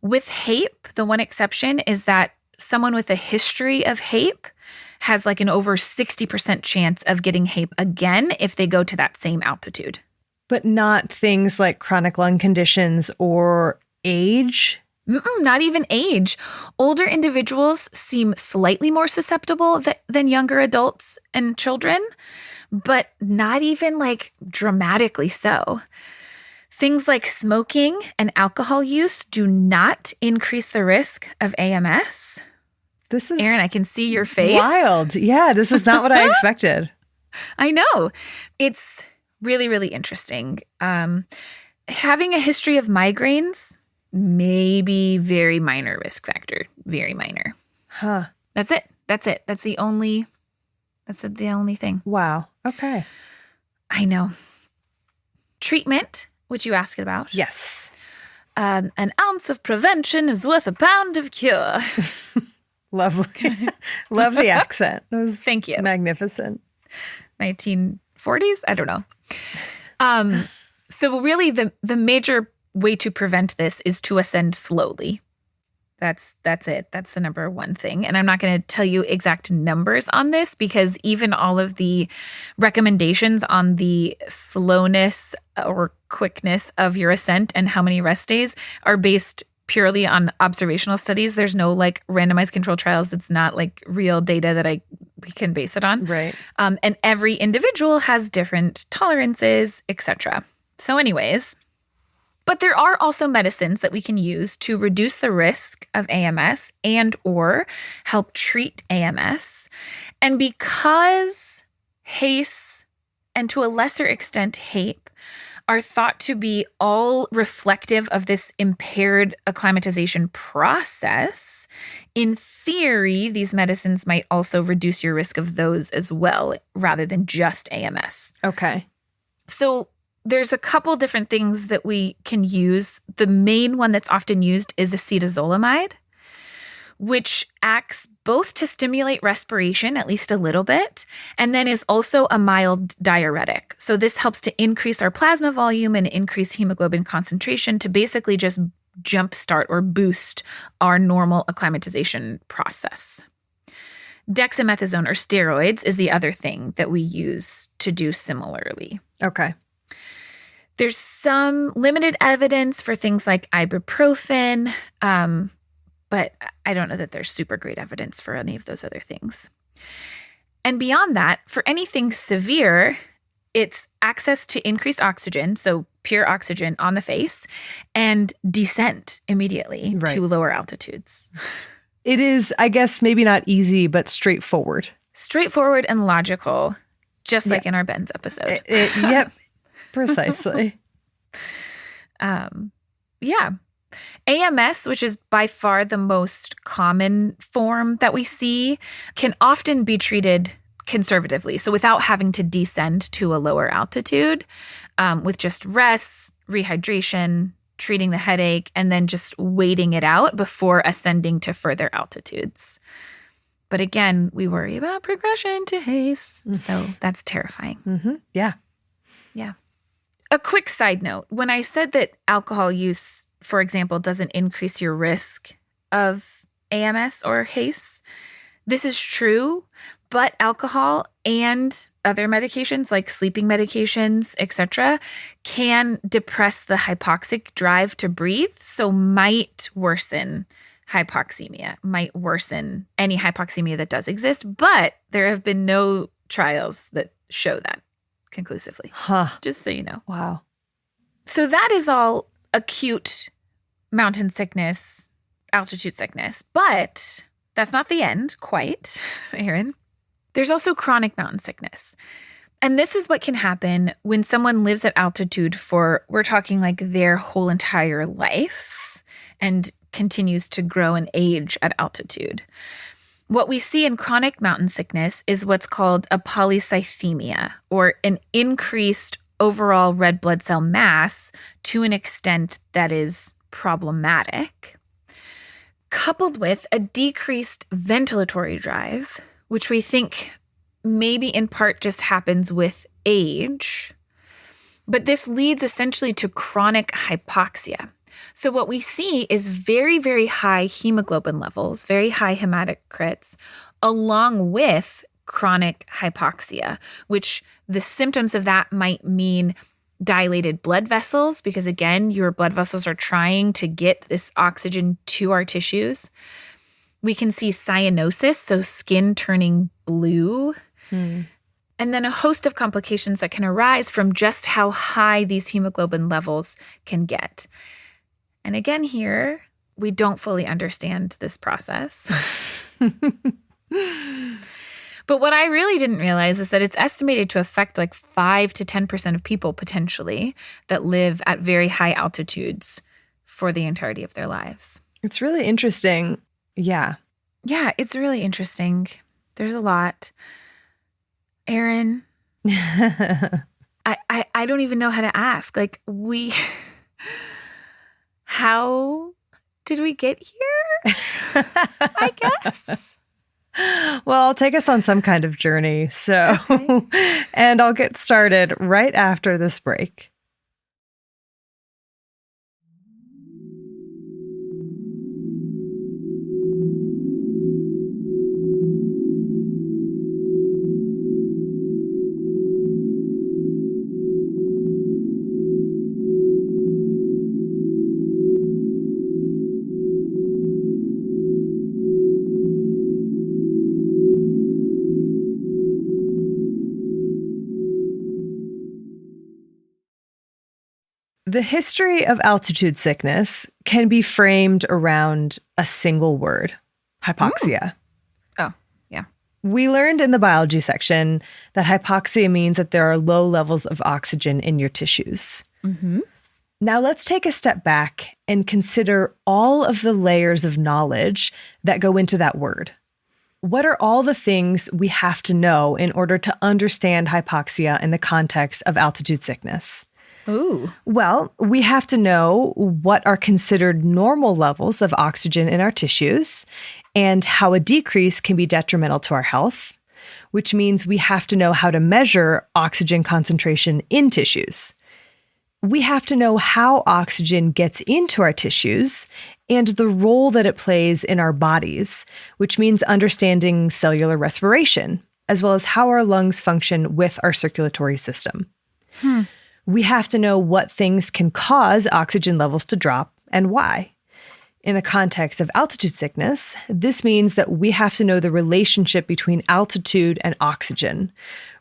With HAPE, the one exception is that someone with a history of HAPE has like an over 60% chance of getting HAPE again if they go to that same altitude. But not things like chronic lung conditions or age? Not even age. Older individuals seem slightly more susceptible than younger adults and children, but not even like dramatically so. Things like smoking and alcohol use do not increase the risk of AMS. This is Erin, I can see your face. wild. Yeah, this is not what I expected. I know. It's really, really interesting. Having a history of migraines, maybe very minor risk factor. Very minor. Huh. That's it. That's the only thing. Wow. Okay. I know. Treatment, which you asked about. Yes. An ounce of prevention is worth a pound of cure. Lovely. Love the accent. It was Thank you. magnificent. 1940s? I don't know. So really the major way to prevent this is to ascend slowly. That's it. That's the number one thing. And I'm not going to tell you exact numbers on this because even all of the recommendations on the slowness or quickness of your ascent and how many rest days are based purely on observational studies. There's no like randomized control trials. It's not like real data that we can base it on. Right. And every individual has different tolerances, etc. So anyways, but there are also medicines that we can use to reduce the risk of AMS and or help treat AMS. And because HACE and to a lesser extent HAPE are thought to be all reflective of this impaired acclimatization process, in theory, these medicines might also reduce your risk of those as well, rather than just AMS. Okay. So there's a couple different things that we can use. The main one that's often used is acetazolamide, which acts both to stimulate respiration, at least a little bit, and then is also a mild diuretic. So this helps to increase our plasma volume and increase hemoglobin concentration to basically just jumpstart or boost our normal acclimatization process. Dexamethasone or steroids is the other thing that we use to do similarly. Okay. There's some limited evidence for things like ibuprofen, but I don't know that there's super great evidence for any of those other things. And beyond that, for anything severe, it's access to increased oxygen, so pure oxygen on the face, and descent immediately to lower altitudes. It is, I guess, maybe not easy, but straightforward. Straightforward and logical, just like in our Benz episode. Yep, precisely. Yeah. AMS, which is by far the most common form that we see, can often be treated conservatively. So without having to descend to a lower altitude, with just rest, rehydration, treating the headache, and then just waiting it out before ascending to further altitudes. But again, we worry about progression to HACE. So that's terrifying. Mm-hmm. Yeah. Yeah. A quick side note. When I said that alcohol use, for example, doesn't increase your risk of AMS or HACE, this is true, but alcohol and other medications like sleeping medications, etc., can depress the hypoxic drive to breathe, so might worsen hypoxemia, might worsen any hypoxemia that does exist, but there have been no trials that show that conclusively. Just so you know. Wow. So that is all acute mountain sickness, altitude sickness, but that's not the end quite, Aaron. There's also chronic mountain sickness. And this is what can happen when someone lives at altitude for, we're talking like their whole entire life and continues to grow and age at altitude. What we see in chronic mountain sickness is what's called a polycythemia, or an increased overall red blood cell mass to an extent that is problematic, coupled with a decreased ventilatory drive, which we think maybe in part just happens with age. But this leads essentially to chronic hypoxia. So what we see is very, very high hemoglobin levels, very high hematocrits, along with chronic hypoxia, which the symptoms of that might mean dilated blood vessels, because again, your blood vessels are trying to get this oxygen to our tissues. We can see cyanosis, so skin turning blue. And then a host of complications that can arise from just how high these hemoglobin levels can get. And again, here, we don't fully understand this process. But what I really didn't realize is that it's estimated to affect like 5 to 10% of people potentially that live at very high altitudes for the entirety of their lives. It's really interesting. Yeah. Yeah, it's really interesting. There's a lot. Aaron, I don't even know how to ask. Like, how did we get here? I guess. Well, take us on some kind of journey. So, Okay. And I'll get started right after this break. The history of altitude sickness can be framed around a single word: hypoxia. Oh, yeah. We learned in the biology section that hypoxia means that there are low levels of oxygen in your tissues. Mm-hmm. Now let's take a step back and consider all of the layers of knowledge that go into that word. What are all the things we have to know in order to understand hypoxia in the context of altitude sickness? Ooh. Well, we have to know what are considered normal levels of oxygen in our tissues and how a decrease can be detrimental to our health, which means we have to know how to measure oxygen concentration in tissues. We have to know how oxygen gets into our tissues and the role that it plays in our bodies, which means understanding cellular respiration, as well as how our lungs function with our circulatory system. We have to know what things can cause oxygen levels to drop and why. In the context of altitude sickness, this means that we have to know the relationship between altitude and oxygen,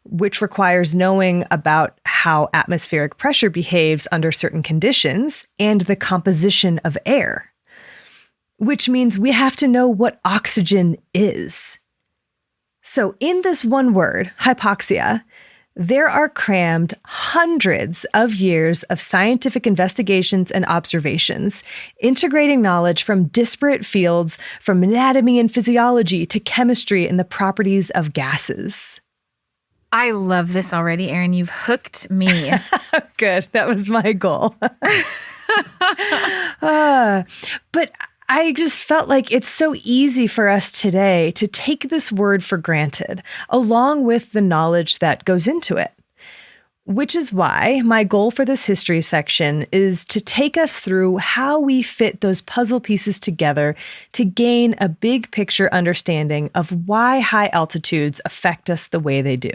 which requires knowing about how atmospheric pressure behaves under certain conditions and the composition of air, which means we have to know what oxygen is. So in this one word, hypoxia, there are crammed hundreds of years of scientific investigations and observations, integrating knowledge from disparate fields, from anatomy and physiology to chemistry and the properties of gases. I love this already, Aaron. You've hooked me. Good. That was my goal. But I just felt like it's so easy for us today to take this word for granted, along with the knowledge that goes into it. Which is why my goal for this history section is to take us through how we fit those puzzle pieces together to gain a big picture understanding of why high altitudes affect us the way they do.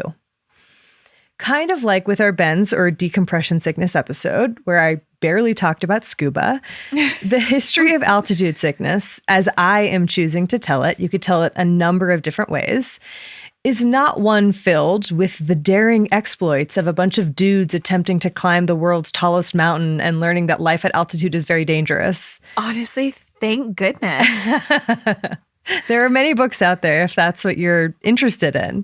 Kind of like with our bends or decompression sickness episode, where I barely talked about scuba, the history of altitude sickness, as I am choosing to tell it, you could tell it a number of different ways, is not one filled with the daring exploits of a bunch of dudes attempting to climb the world's tallest mountain and learning that life at altitude is very dangerous. Honestly, thank goodness. There are many books out there if that's what you're interested in.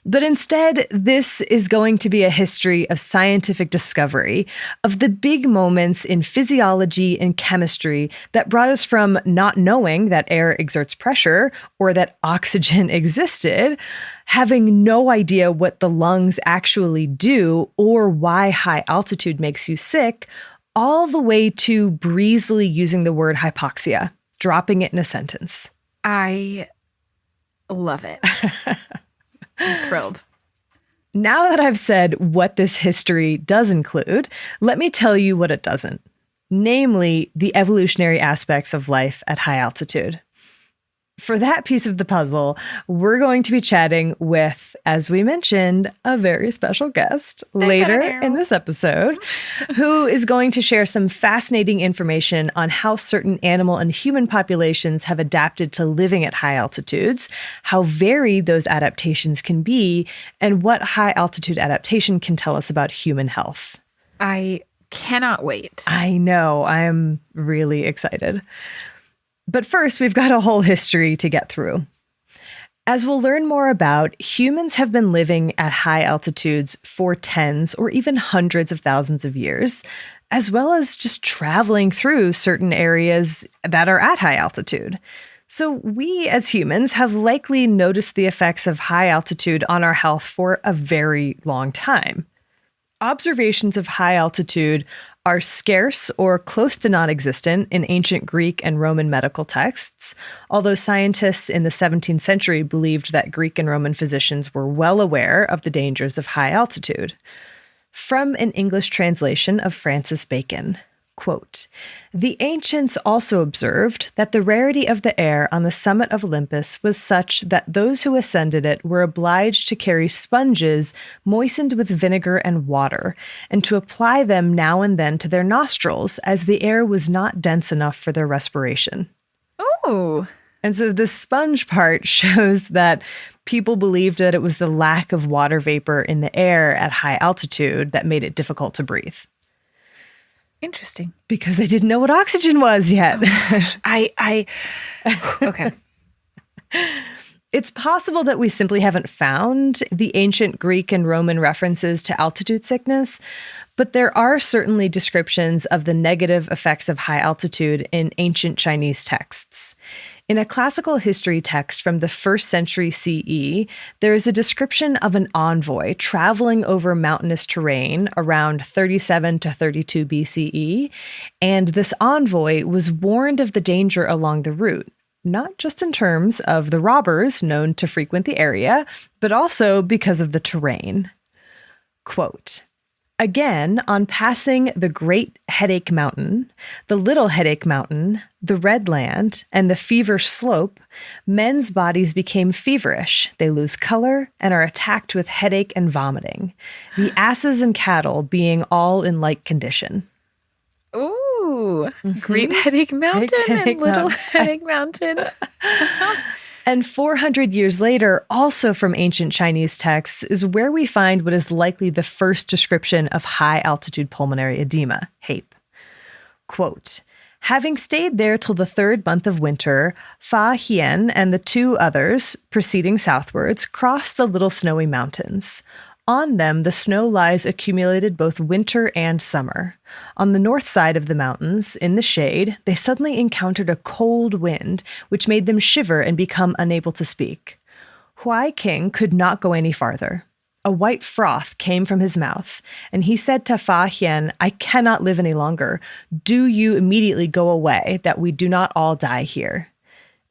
But instead, this is going to be a history of scientific discovery, of the big moments in physiology and chemistry that brought us from not knowing that air exerts pressure or that oxygen existed, having no idea what the lungs actually do or why high altitude makes you sick, all the way to breezily using the word hypoxia, dropping it in a sentence. I love it. I'm thrilled. Now that I've said what this history does include, let me tell you what it doesn't, namely the evolutionary aspects of life at high altitude. For that piece of the puzzle, we're going to be chatting with, as we mentioned, a very special guest later in this episode, who is going to share some fascinating information on how certain animal and human populations have adapted to living at high altitudes, how varied those adaptations can be, and what high altitude adaptation can tell us about human health. I cannot wait. I know. I'm really excited. But first, we've got a whole history to get through. As we'll learn more about, humans have been living at high altitudes for tens or even hundreds of thousands of years, as well as just traveling through certain areas that are at high altitude. So we as humans have likely noticed the effects of high altitude on our health for a very long time. Observations of high altitude are scarce or close to non-existent in ancient Greek and Roman medical texts, although scientists in the 17th century believed that Greek and Roman physicians were well aware of the dangers of high altitude. From an English translation of Francis Bacon, quote, "The ancients also observed that the rarity of the air on the summit of Olympus was such that those who ascended it were obliged to carry sponges moistened with vinegar and water, and to apply them now and then to their nostrils, as the air was not dense enough for their respiration." Oh. And so the sponge part shows that people believed that it was the lack of water vapor in the air at high altitude that made it difficult to breathe. Interesting. Because they didn't know what oxygen was yet. Okay. It's possible that we simply haven't found the ancient Greek and Roman references to altitude sickness, but there are certainly descriptions of the negative effects of high altitude in ancient Chinese texts. In a classical history text from the 1st century CE, there is a description of an envoy traveling over mountainous terrain around 37 to 32 BCE, and this envoy was warned of the danger along the route, not just in terms of the robbers known to frequent the area, but also because of the terrain. Quote, "Again, on passing the Great Headache Mountain, the Little Headache Mountain, the Red Land, and the Fever Slope, men's bodies became feverish. They lose color and are attacked with headache and vomiting, the asses and cattle being all in like condition." Ooh, Great Headache Mountain and Little Headache Mountain. And 400 years later, also from ancient Chinese texts, is where we find what is likely the first description of high-altitude pulmonary edema, HAPE. Quote, "Having stayed there till the 3rd month of winter, Fa Hien and the 2 others, proceeding southwards, crossed the little snowy mountains. On them the snow lies accumulated both winter and summer. On the north side of the mountains, in the shade, they suddenly encountered a cold wind, which made them shiver and become unable to speak. Huai King could not go any farther. A white froth came from his mouth, and he said to Fa Hien, 'I cannot live any longer. Do you immediately go away, that we do not all die here.'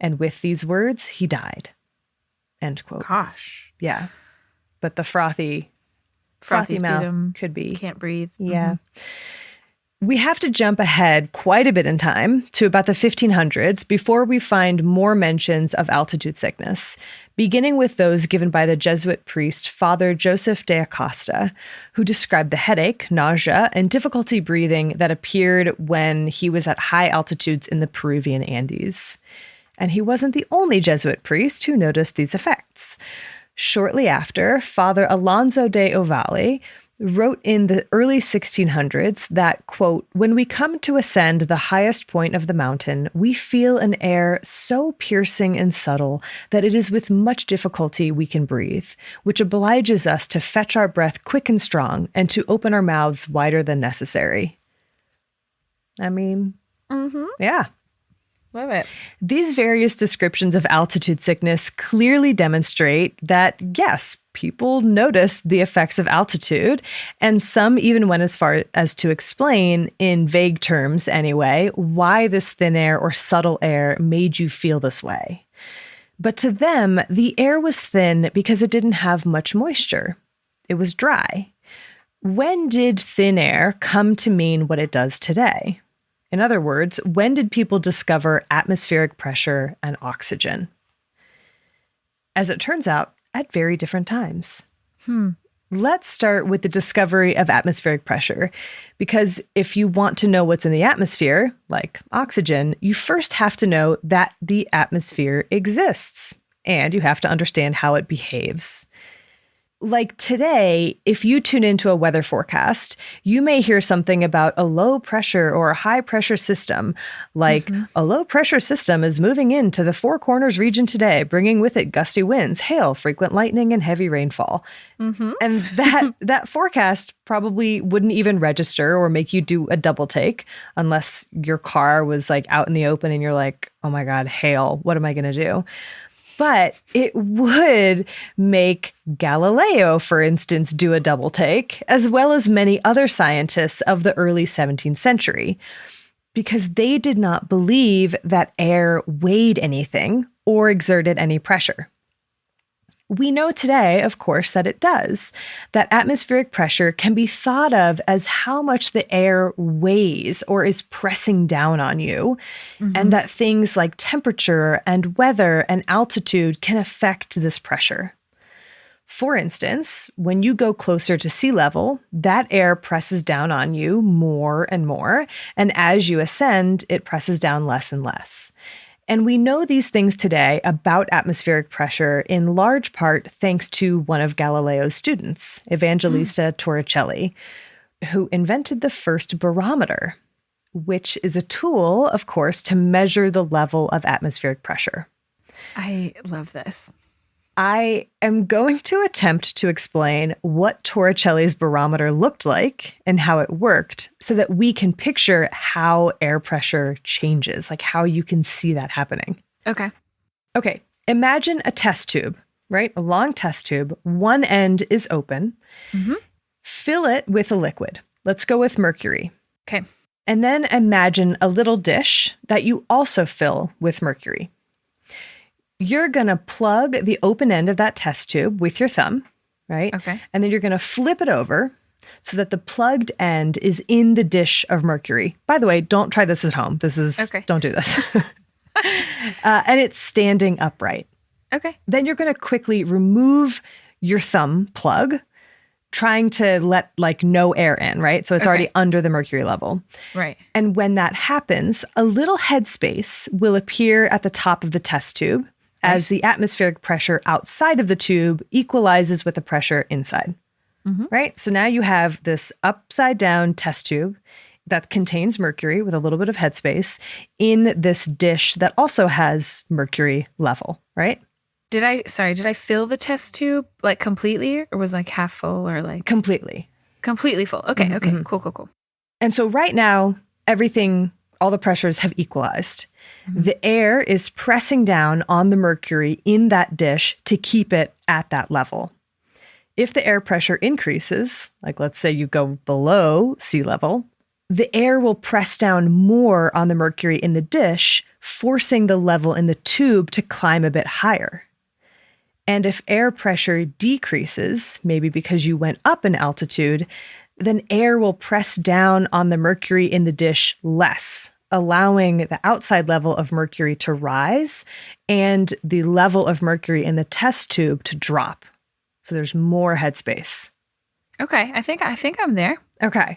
And with these words, he died." End quote. Gosh. Yeah. But the frothy Frothy mouth sputum. could be. Can't breathe. Yeah. We have to jump ahead quite a bit in time to about the 1500s before we find more mentions of altitude sickness, beginning with those given by the Jesuit priest Father Joseph de Acosta, who described the headache, nausea, and difficulty breathing that appeared when he was at high altitudes in the Peruvian Andes. And he wasn't the only Jesuit priest who noticed these effects. Shortly after, Father Alonso de Ovalle wrote in the early 1600s that, quote, "When we come to ascend the highest point of the mountain, we feel an air so piercing and subtle that it is with much difficulty we can breathe, which obliges us to fetch our breath quick and strong and to open our mouths wider than necessary." I mean, yeah. Love it. These various descriptions of altitude sickness clearly demonstrate that, yes, people notice the effects of altitude, and some even went as far as to explain, in vague terms anyway, why this thin air or subtle air made you feel this way. But to them, the air was thin because it didn't have much moisture. It was dry. When did thin air come to mean what it does today? In other words, when did people discover atmospheric pressure and oxygen? As it turns out, at very different times. Let's start with the discovery of atmospheric pressure, because if you want to know what's in the atmosphere, like oxygen, you first have to know that the atmosphere exists, and you have to understand how it behaves. Like today, if you tune into a weather forecast, you may hear something about a low pressure or a high pressure system, like a low pressure system is moving into the Four Corners region today, bringing with it gusty winds, hail, frequent lightning, and heavy rainfall. And that forecast probably wouldn't even register or make you do a double take unless your car was like out in the open and you're like, oh my God, hail, what am I going to do? But it would make Galileo, for instance, do a double take, as well as many other scientists of the early 17th century, because they did not believe that air weighed anything or exerted any pressure. We know today, of course, that it does, that atmospheric pressure can be thought of as how much the air weighs or is pressing down on you, and that things like temperature and weather and altitude can affect this pressure. For instance, when you go closer to sea level, that air presses down on you more and more, and as you ascend, it presses down less and less. And we know these things today about atmospheric pressure in large part thanks to one of Galileo's students, Evangelista Torricelli, who invented the first barometer, which is a tool, of course, to measure the level of atmospheric pressure. I love this. I am going to attempt to explain what Torricelli's barometer looked like and how it worked so that we can picture how air pressure changes, like how you can see that happening. Okay. Okay, imagine a test tube, right? A long test tube. One end is open. Fill it with a liquid. Let's go with mercury. Okay. And then imagine a little dish that you also fill with mercury. You're going to plug the open end of that test tube with your thumb, right? Okay. And then you're going to flip it over so that the plugged end is in the dish of mercury. By the way, don't try this at home. Don't do this. And it's standing upright. Okay. Then you're going to quickly remove your thumb plug, trying to let like no air in, right? So it's already under the mercury level. Right. And when that happens, a little headspace will appear at the top of the test tube as the atmospheric pressure outside of the tube equalizes with the pressure inside, right? So now you have this upside down test tube that contains mercury with a little bit of headspace in this dish that also has mercury level, right? Did I fill the test tube like completely, or was like half full, or like Completely full? Okay. Cool. And so right now, all the pressures have equalized. The air is pressing down on the mercury in that dish to keep it at that level. If the air pressure increases, like let's say you go below sea level, the air will press down more on the mercury in the dish, forcing the level in the tube to climb a bit higher. And if air pressure decreases, maybe because you went up in altitude, then air will press down on the mercury in the dish less, allowing the outside level of mercury to rise and the level of mercury in the test tube to drop. So there's more headspace. Okay, I think I'm there. Okay.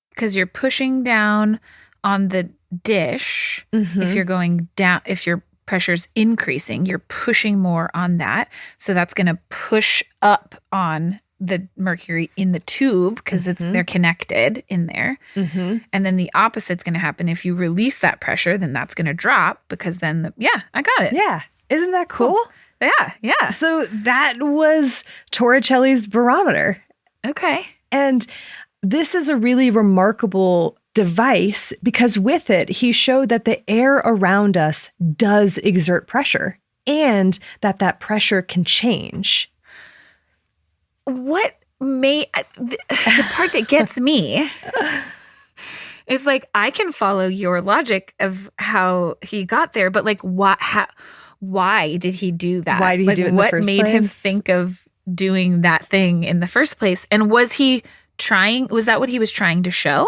Because you're pushing down on the dish. If you're going down, if your pressure's increasing, you're pushing more on that. So that's going to push up on the mercury in the tube because they're connected in there. And then the opposite's going to happen. If you release that pressure, then that's going to drop because then, I got it. Yeah. Isn't that cool? Yeah. So that was Torricelli's barometer. Okay. And this is a really remarkable device because with it, he showed that the air around us does exert pressure and that pressure can change. What the part that gets me is like, I can follow your logic of how he got there, but like, why did he do that? Why did he do it in the first place? What made him think of doing that thing in the first place? And was that what he was trying to show?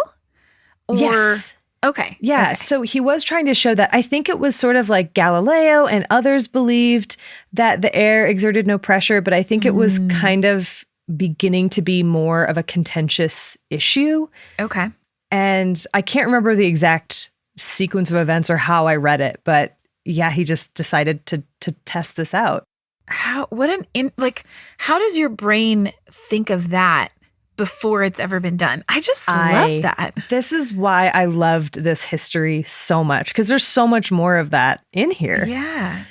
Or, yes. Okay. Yeah. Okay. So he was trying to show that. I think it was sort of like Galileo and others believed that the air exerted no pressure, but I think it was kind of beginning to be more of a contentious issue. Okay. And I can't remember the exact sequence of events or how I read it, but yeah, he just decided to test this out. How does your brain think of that before it's ever been done? I just love that. This is why I loved this history so much, because there's so much more of that in here. Yeah.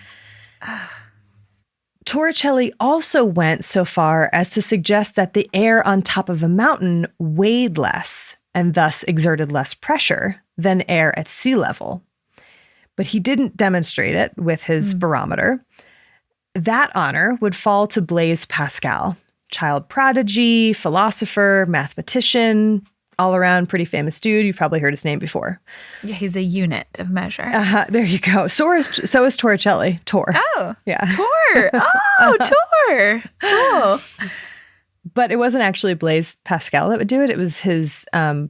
Torricelli also went so far as to suggest that the air on top of a mountain weighed less and thus exerted less pressure than air at sea level. But he didn't demonstrate it with his barometer. That honor would fall to Blaise Pascal, child prodigy, philosopher, mathematician, all around pretty famous dude. You've probably heard his name before. Yeah, he's a unit of measure. There you go. So is Torricelli. Tor. Oh. Yeah. Tor. Oh, Tor. Cool. But it wasn't actually Blaise Pascal that would do it. It was his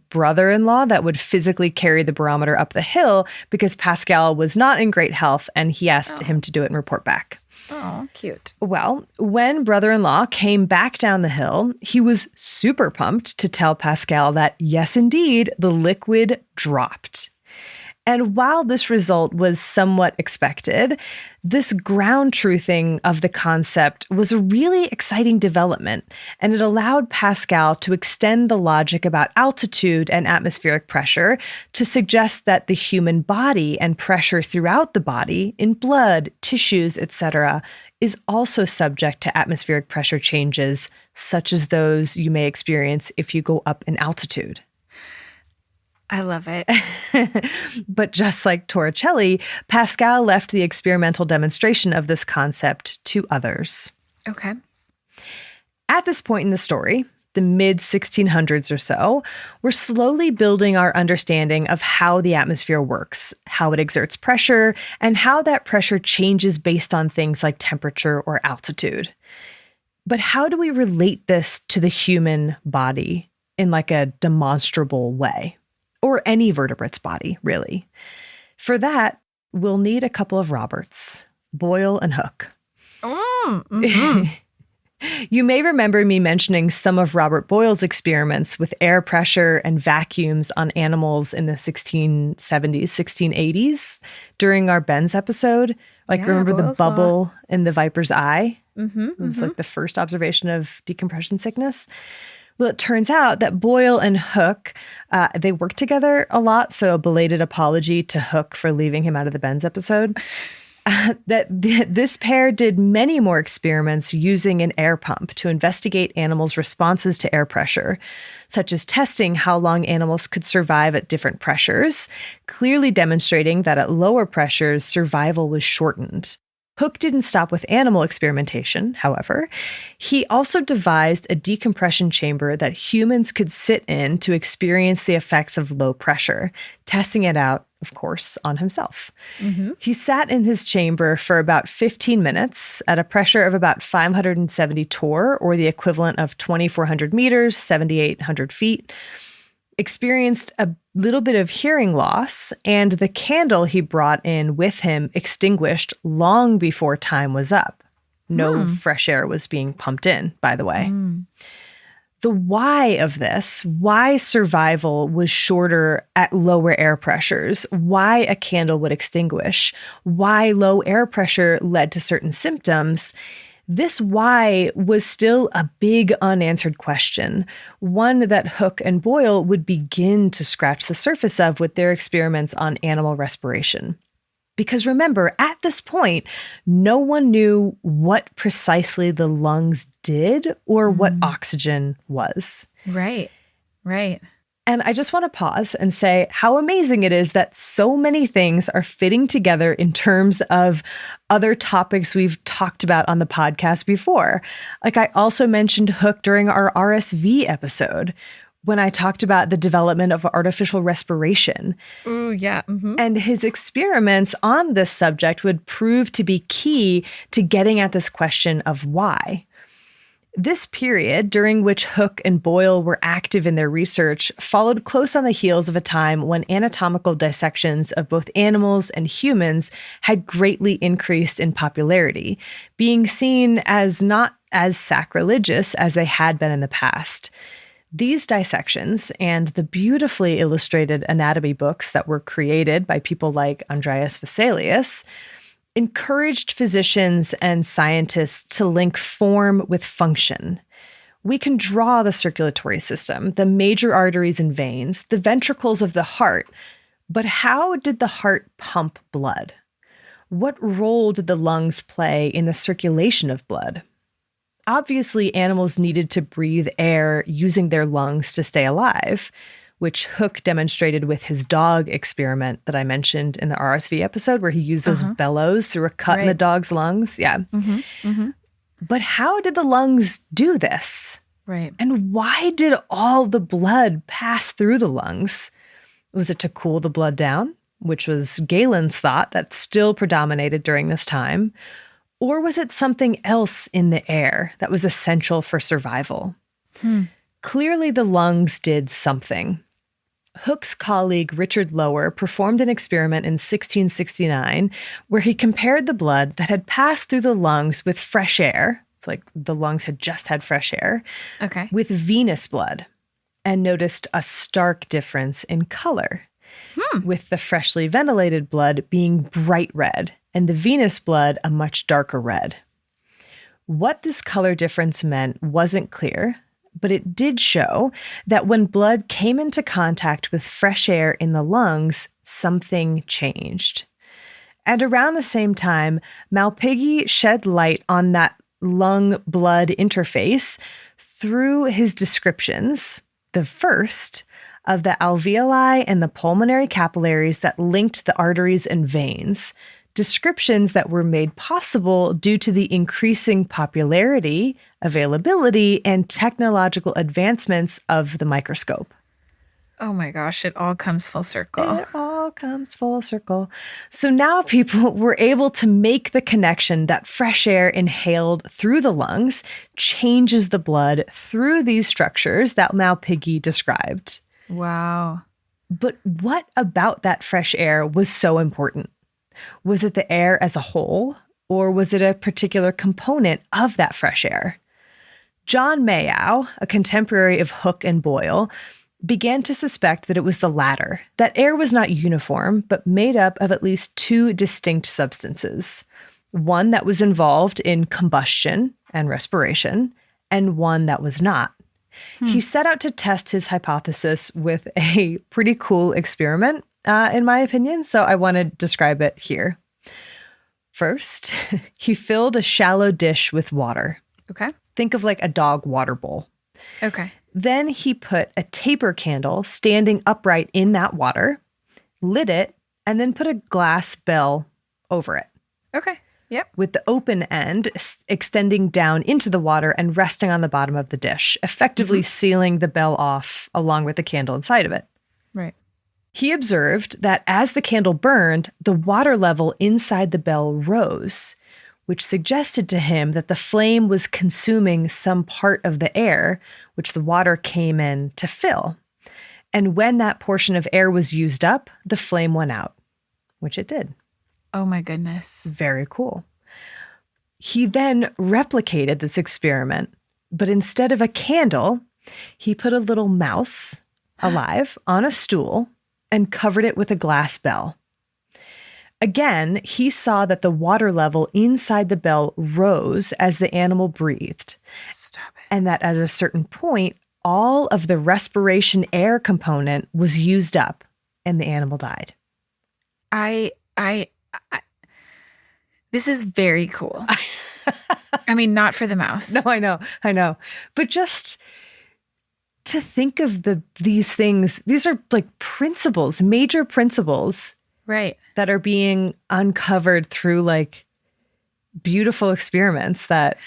brother-in-law that would physically carry the barometer up the hill because Pascal was not in great health and he asked him to do it and report back. Oh, cute. Well, when brother-in-law came back down the hill, he was super pumped to tell Pascal that, yes, indeed, the liquid dropped. And while this result was somewhat expected, this ground truthing of the concept was a really exciting development, and it allowed Pascal to extend the logic about altitude and atmospheric pressure to suggest that the human body and pressure throughout the body, in blood, tissues, etc., is also subject to atmospheric pressure changes, such as those you may experience if you go up in altitude. I love it. But just like Torricelli, Pascal left the experimental demonstration of this concept to others. Okay. At this point in the story, the mid-1600s or so, we're slowly building our understanding of how the atmosphere works, how it exerts pressure, and how that pressure changes based on things like temperature or altitude. But how do we relate this to the human body in like a demonstrable way? Or any vertebrate's body, really. For that, we'll need a couple of Roberts, Boyle and Hooke. You may remember me mentioning some of Robert Boyle's experiments with air pressure and vacuums on animals in the 1670s, 1680s during our Benz episode. Remember Boyle's the bubble in the viper's eye? It was like the first observation of decompression sickness. Well, it turns out that Boyle and Hooke, they worked together a lot, so a belated apology to Hooke for leaving him out of the Benz episode. This pair did many more experiments using an air pump to investigate animals' responses to air pressure, such as testing how long animals could survive at different pressures, clearly demonstrating that at lower pressures, survival was shortened. Hooke didn't stop with animal experimentation, however. He also devised a decompression chamber that humans could sit in to experience the effects of low pressure, testing it out, of course, on himself. He sat in his chamber for about 15 minutes at a pressure of about 570 torr, or the equivalent of 2,400 meters, 7,800 feet, experienced a little bit of hearing loss, and the candle he brought in with him extinguished long before time was up. No fresh air was being pumped in, by the way. The why of this, why survival was shorter at lower air pressures, why a candle would extinguish, why low air pressure led to certain symptoms, this why was still a big unanswered question, one that Hooke and Boyle would begin to scratch the surface of with their experiments on animal respiration. Because remember, at this point, no one knew what precisely the lungs did or what oxygen was. Right. And I just want to pause and say how amazing it is that so many things are fitting together in terms of other topics we've talked about on the podcast before. Like I also mentioned Hooke during our RSV episode when I talked about the development of artificial respiration. Ooh, yeah. And his experiments on this subject would prove to be key to getting at this question of why. This period, during which Hooke and Boyle were active in their research, followed close on the heels of a time when anatomical dissections of both animals and humans had greatly increased in popularity, being seen as not as sacrilegious as they had been in the past. These dissections and the beautifully illustrated anatomy books that were created by people like Andreas Vesalius encouraged physicians and scientists to link form with function. We can draw the circulatory system, the major arteries and veins, the ventricles of the heart, but how did the heart pump blood? What role did the lungs play in the circulation of blood? Obviously, animals needed to breathe air using their lungs to stay alive, which Hooke demonstrated with his dog experiment that I mentioned in the RSV episode, where he used those bellows through a cut in the dog's lungs. Yeah. But how did the lungs do this? Right. And why did all the blood pass through the lungs? Was it to cool the blood down, which was Galen's thought that still predominated during this time? Or was it something else in the air that was essential for survival? Clearly, the lungs did something. Hooke's colleague Richard Lower performed an experiment in 1669 where he compared the blood that had passed through the lungs with fresh air, it's like the lungs had just had fresh air, with venous blood, and noticed a stark difference in color, with the freshly ventilated blood being bright red and the venous blood a much darker red. What this color difference meant wasn't clear, but it did show that when blood came into contact with fresh air in the lungs, something changed. And around the same time, Malpighi shed light on that lung-blood interface through his descriptions, the first of the alveoli and the pulmonary capillaries that linked the arteries and veins, descriptions that were made possible due to the increasing popularity, availability, and technological advancements of the microscope. Oh my gosh, it all comes full circle. It all comes full circle. So now people were able to make the connection that fresh air inhaled through the lungs changes the blood through these structures that Malpighi described. Wow. But what about that fresh air was so important? Was it the air as a whole, or was it a particular component of that fresh air? John Mayow, a contemporary of Hooke and Boyle, began to suspect that it was the latter, that air was not uniform, but made up of at least two distinct substances, one that was involved in combustion and respiration, and one that was not. He set out to test his hypothesis with a pretty cool experiment, in my opinion, so I want to describe it here. First, he filled a shallow dish with water. Okay. Think of like a dog water bowl. Okay. Then he put a taper candle standing upright in that water, lit it, and then put a glass bell over it. Okay. Yep. with the open end extending down into the water and resting on the bottom of the dish, effectively sealing the bell off along with the candle inside of it. Right. He observed that as the candle burned, the water level inside the bell rose, which suggested to him that the flame was consuming some part of the air, which the water came in to fill. And when that portion of air was used up, the flame went out, which it did. Oh my goodness. Very cool. He then replicated this experiment, but instead of a candle, he put a little mouse alive on a stool and covered it with a glass bell. Again, he saw that the water level inside the bell rose as the animal breathed. Stop it. And that at a certain point, all of the respiration air component was used up and the animal died. This is very cool. I mean, not for the mouse. No, I know. But just to think of these things, these are like principles, major principles, Right. that are being uncovered through like beautiful experiments that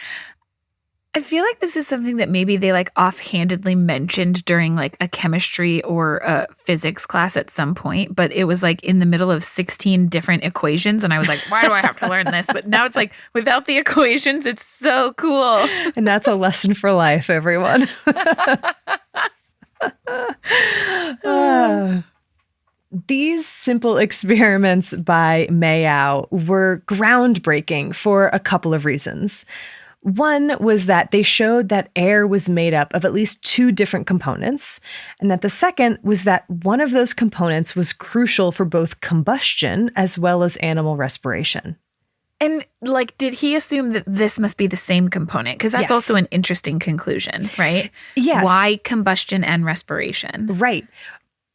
I feel like this is something that maybe they like offhandedly mentioned during like a chemistry or a physics class at some point, but it was like in the middle of 16 different equations. And I was like, why do I have to learn this? But now it's like without the equations, it's so cool. and that's a lesson for life, everyone. These simple experiments by Mayau were groundbreaking for a couple of reasons. One was that they showed that air was made up of at least two different components, and that the second was that one of those components was crucial for both combustion as well as animal respiration. And like, did he assume that this must be the same component? Because that's Yes. also an interesting conclusion, right? Yes. Why combustion and respiration? Right.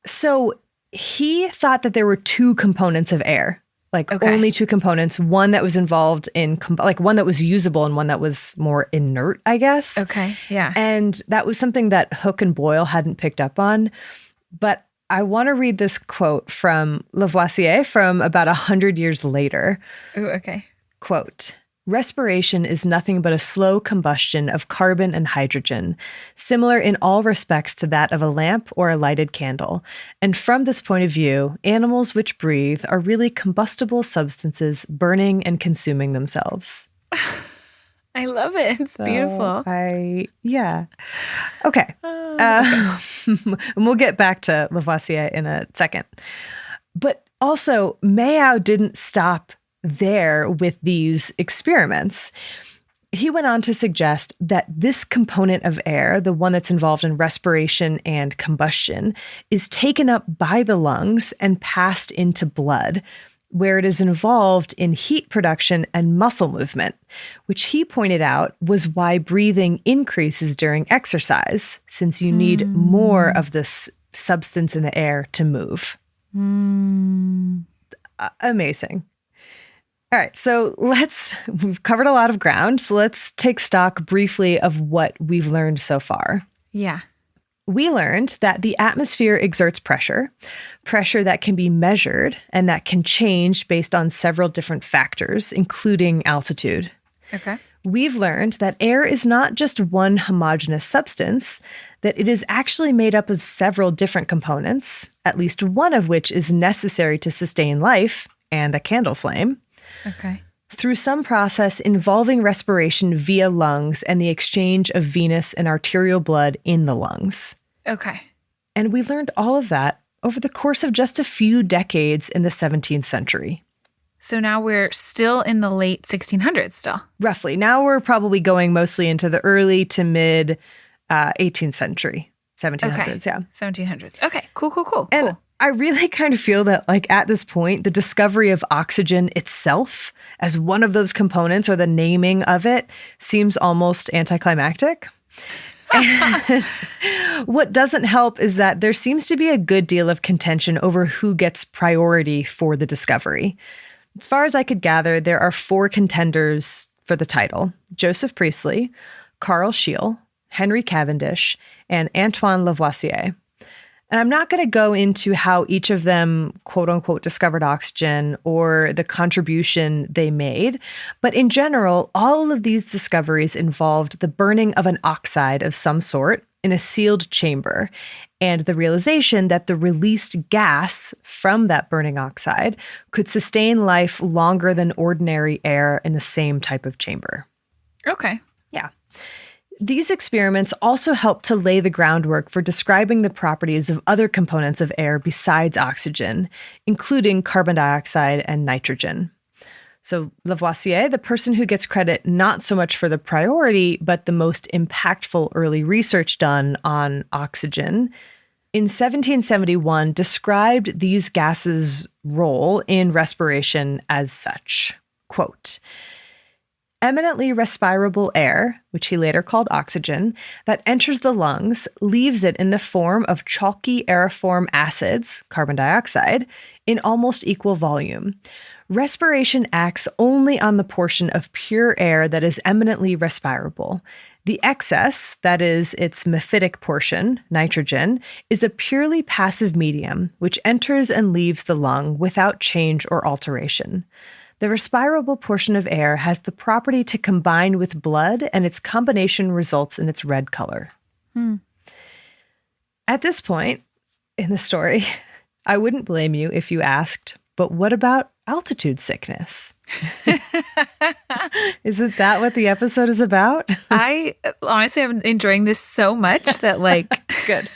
So he thought that there were two components of air, like Okay. only two components, one that was involved in, like one that was usable and one that was more inert, I guess. Okay. Yeah. And that was something that Hooke and Boyle hadn't picked up on. But I want to read this quote from Lavoisier from about 100 years later. Ooh, okay. Quote, "Respiration is nothing but a slow combustion of carbon and hydrogen, similar in all respects to that of a lamp or a lighted candle. And from this point of view, animals which breathe are really combustible substances burning and consuming themselves." I love it. It's beautiful. Yeah. Okay. And we'll get back to Lavoisier in a second. But also, Mayau didn't stop there with these experiments. He went on to suggest that this component of air, the one that's involved in respiration and combustion, is taken up by the lungs and passed into blood, where it is involved in heat production and muscle movement, which he pointed out was why breathing increases during exercise, since you need more of this substance in the air to move. Amazing. All right, so we've covered a lot of ground, so let's take stock briefly of what we've learned so far. Yeah. We learned that the atmosphere exerts pressure that can be measured and that can change based on several different factors, including altitude. Okay. We've learned that air is not just one homogeneous substance, that it is actually made up of several different components, at least one of which is necessary to sustain life and a candle flame. Okay. Through some process involving respiration via lungs and the exchange of venous and arterial blood in the lungs. Okay. And we learned all of that over the course of just a few decades in the 17th century. So now we're still in the late 1600s still. Roughly. Now we're probably going mostly into the early to mid 18th century, 1700s, Okay. yeah. 1700s. Okay. Cool. And I really kind of feel that, like, at this point, the discovery of oxygen itself as one of those components, or the naming of it, seems almost anticlimactic. And what doesn't help is that there seems to be a good deal of contention over who gets priority for the discovery. As far as I could gather, there are 4 contenders for the title: Joseph Priestley, Carl Scheele, Henry Cavendish, and Antoine Lavoisier. And I'm not going to go into how each of them, quote unquote, discovered oxygen or the contribution they made. But in general, all of these discoveries involved the burning of an oxide of some sort in a sealed chamber and the realization that the released gas from that burning oxide could sustain life longer than ordinary air in the same type of chamber. Okay. Yeah. These experiments also help to lay the groundwork for describing the properties of other components of air besides oxygen, including carbon dioxide and nitrogen. So Lavoisier, the person who gets credit not so much for the priority, but the most impactful early research done on oxygen, in 1771 described these gases' role in respiration as such, quote, "Eminently respirable air, which he later called oxygen, that enters the lungs leaves it in the form of chalky aeriform acids, carbon dioxide, in almost equal volume. Respiration acts only on the portion of pure air that is eminently respirable. The excess, that is, its mephitic portion, nitrogen, is a purely passive medium, which enters and leaves the lung without change or alteration. The respirable portion of air has the property to combine with blood, and its combination results in its red color." At this point in the story, I wouldn't blame you if you asked, but what about altitude sickness? Isn't that what the episode is about? I honestly am enjoying this so much that Good.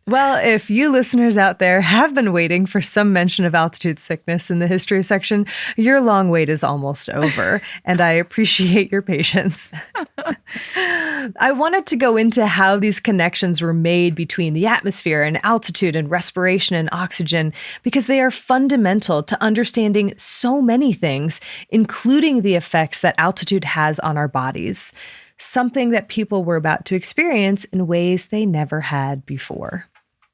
Well, if you listeners out there have been waiting for some mention of altitude sickness in the history section, your long wait is almost over, and I appreciate your patience. I wanted to go into how these connections were made between the atmosphere and altitude and respiration and oxygen, because they are fundamental to understanding so many things, including the effects that altitude has on our bodies, something that people were about to experience in ways they never had before.